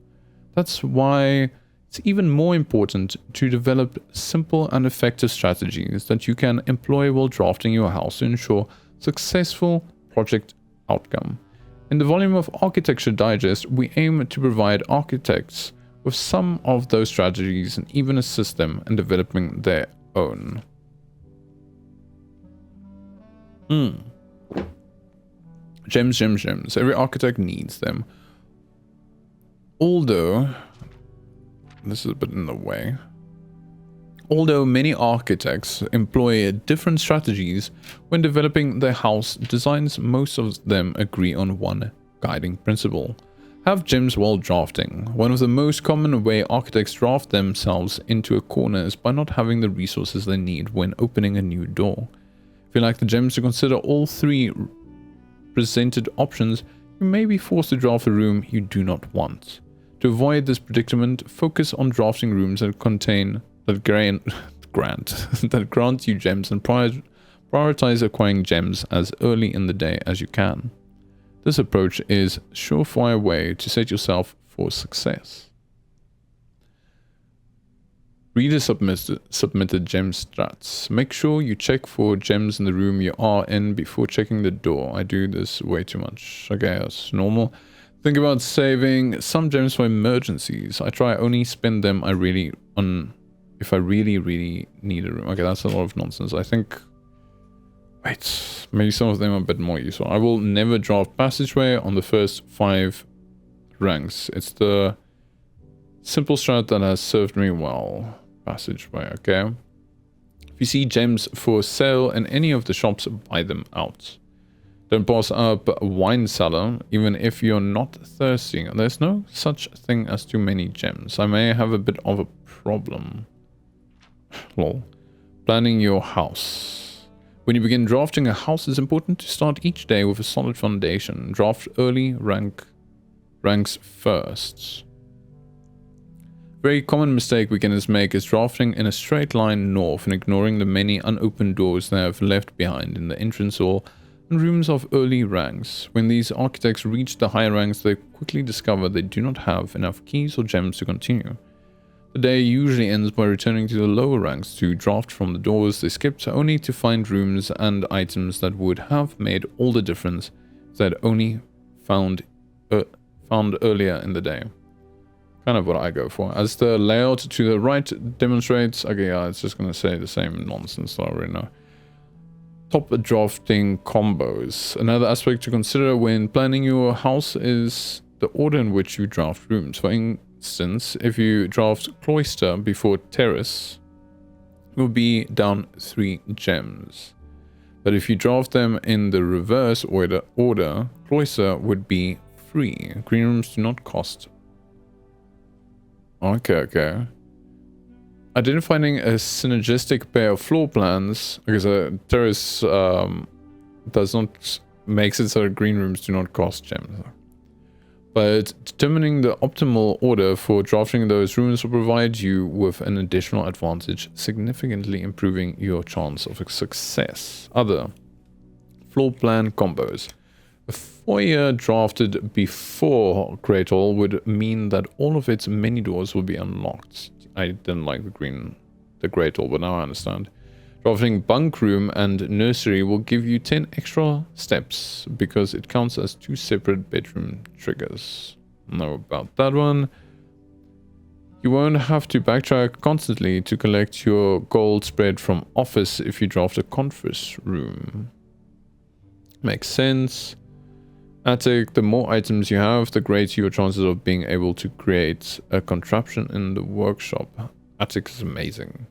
That's why it's even more important to develop simple and effective strategies that you can employ while drafting your house to ensure successful project outcome. In the volume of Architecture Digest, we aim to provide architects with some of those strategies and even assist them in developing their own. Gems. Every architect needs them. Although, this is a bit in the way. Although many architects employ different strategies when developing their house designs, most of them agree on one guiding principle. Have gems while drafting. One of the most common way architects draft themselves into a corner is by not having the resources they need when opening a new door. If you like the gems to consider all 3 presented options, you may be forced to draft a room you do not want. To avoid this predicament, focus on drafting rooms that grant you gems and prioritize acquiring gems as early in the day as you can. This approach is a surefire way to set yourself for success. Reader submitted gem strats. Make sure you check for gems in the room you are in before checking the door. I do this way too much. Okay, that's normal. Think about saving some gems for emergencies. I try only spend them if I really need a room. Okay, that's a lot of nonsense. I think... Wait, maybe some of them are a bit more useful. I will never draft passageway on the first 5 ranks. It's the simple strat that has served me well. Passageway, okay. If you see gems for sale in any of the shops, buy them out. Don't pass up wine cellar, even if you're not thirsty. There's no such thing as too many gems. I may have a bit of a problem. Lol. Planning your house. When you begin drafting a house, it's important to start each day with a solid foundation. Draft early, ranks first. Very common mistake beginners make is drafting in a straight line north and ignoring the many unopened doors they have left behind in the entrance hall and rooms of early ranks. When these architects reach the higher ranks, they quickly discover they do not have enough keys or gems to continue. The day usually ends by returning to the lower ranks to draft from the doors they skipped, only to find rooms and items that would have made all the difference if they'd only found earlier in the day. Kind of what I go for. As the layout to the right demonstrates, okay, yeah, it's just going to say the same nonsense that I already know. Top drafting combos. Another aspect to consider when planning your house is the order in which you draft rooms. For instance, if you draft cloister before terrace, it will be down 3 gems. But if you draft them in the reverse order, cloister would be free. Green rooms do not cost. Okay. Identifying a synergistic pair of floor plans, because a terrace makes it so that green rooms do not cost gems. But determining the optimal order for drafting those rooms will provide you with an additional advantage, significantly improving your chance of success. Other floor plan combos. A foyer drafted before Great Hall would mean that all of its many doors will be unlocked. I didn't like the Great Hall, but now I understand. Drafting bunk room and nursery will give you 10 extra steps because it counts as 2 separate bedroom triggers. Know about that one. You won't have to backtrack constantly to collect your gold spread from office if you draft a conference room. Makes sense. Attic, the more items you have, the greater your chances of being able to create a contraption in the workshop. Attic is amazing.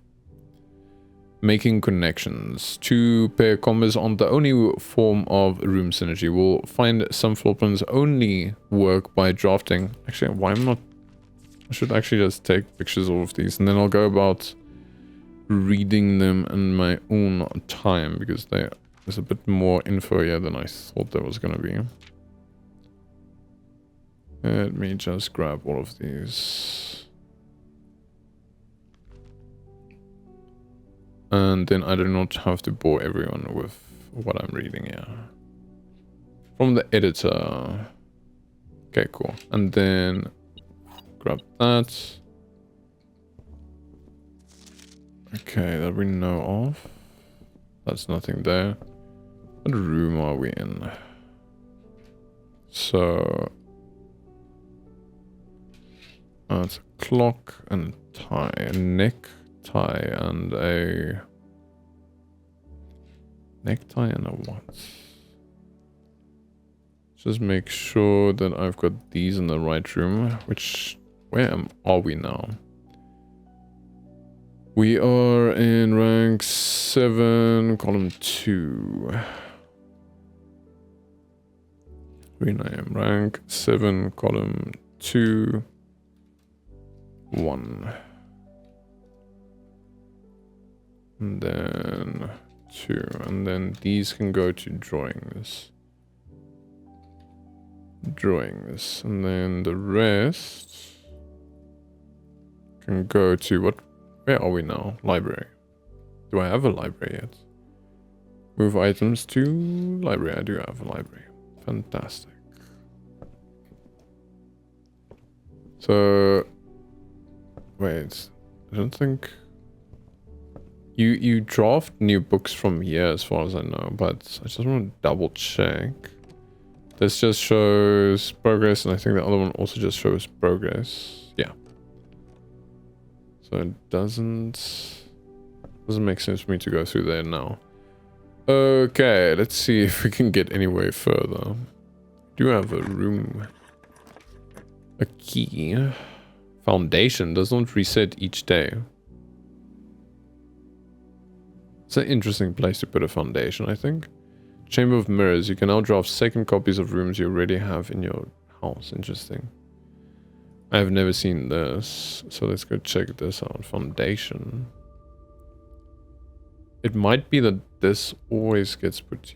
Making connections. 2 pair combos on the only form of room synergy. We'll find some floor plans only work by drafting. Actually, why I'm not... I should actually just take pictures of all of these and then I'll go about reading them in my own time because there's a bit more info here than I thought there was going to be. Let me just grab all of these. And then I do not have to bore everyone with what I'm reading here. From the editor. Okay, cool. And then grab that. Okay, that we know of. That's nothing there. What room are we in? So... it's a clock and a tie, a necktie and a... necktie and a what? Just make sure that I've got these in the right room. Which... where are we now? We are in rank 7, column 2. Rename rank 7, column 2, 1. And then 2. And then these can go to drawings. Drawings. And then the rest can go to what? Where are we now? Library. Do I have a library yet? Move items to library. I do have a library. Fantastic. So, wait. I don't think... You draft new books from here as far as I know, but I just want to double check. This just shows progress, and I think the other one also just shows progress. Yeah. So it doesn't make sense for me to go through there now. Okay, let's see if we can get any way further. Do have a room. A key. Foundation does not reset each day. It's an interesting place to put a foundation, I think. Chamber of Mirrors. You can now draft second copies of rooms you already have in your house. Interesting. I have never seen this, so let's go check this out. Foundation. It might be that this always gets put,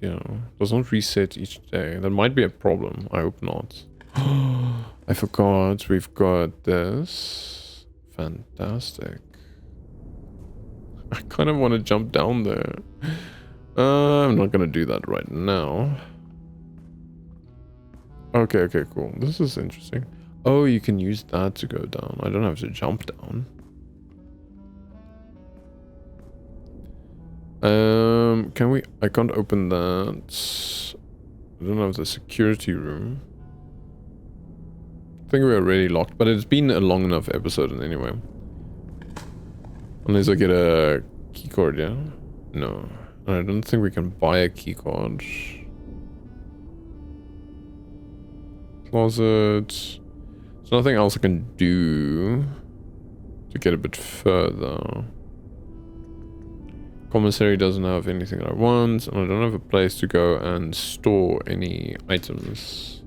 does not reset each day. That might be a problem. I hope not. I forgot. We've got this. Fantastic. I kind of want to jump down there. I'm not going to do that right now. Okay, cool. This is interesting. Oh, you can use that to go down. I don't have to jump down. Can we... I can't open that. I don't have the security room. I think we're already locked, but it's been a long enough episode anyway. Unless I get a keycard, yeah? No. I don't think we can buy a keycard. Closet. There's nothing else I can do to get a bit further. Commissary doesn't have anything that I want, and I don't have a place to go and store any items.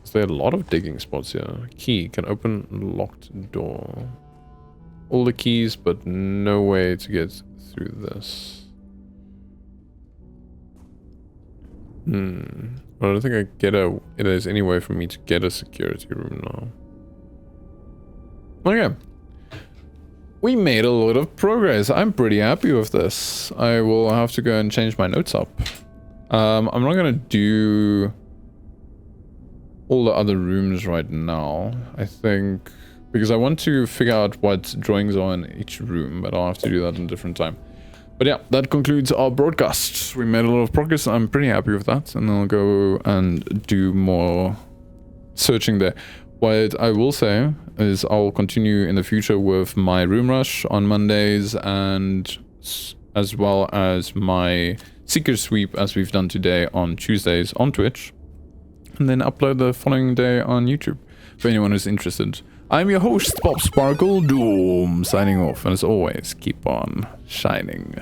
Is there a lot of digging spots here? Key can open locked door. All the keys, but no way to get through this. I don't think there's any way for me to get a security room now. Okay. We made a lot of progress. I'm pretty happy with this. I will have to go and change my notes up. I'm not gonna do all the other rooms right now, I think, because I want to figure out what drawings are in each room, but I'll have to do that in a different time. But yeah, that concludes our broadcast. We made a lot of progress. I'm pretty happy with that, and I'll go and do more searching there. What I will say is I'll continue in the future with my room rush on Mondays, and as well as my seeker sweep as we've done today on Tuesdays on Twitch, and then upload the following day on YouTube for anyone who's interested. I'm your host, Bob Sparkle Doom, signing off, and as always, keep on shining.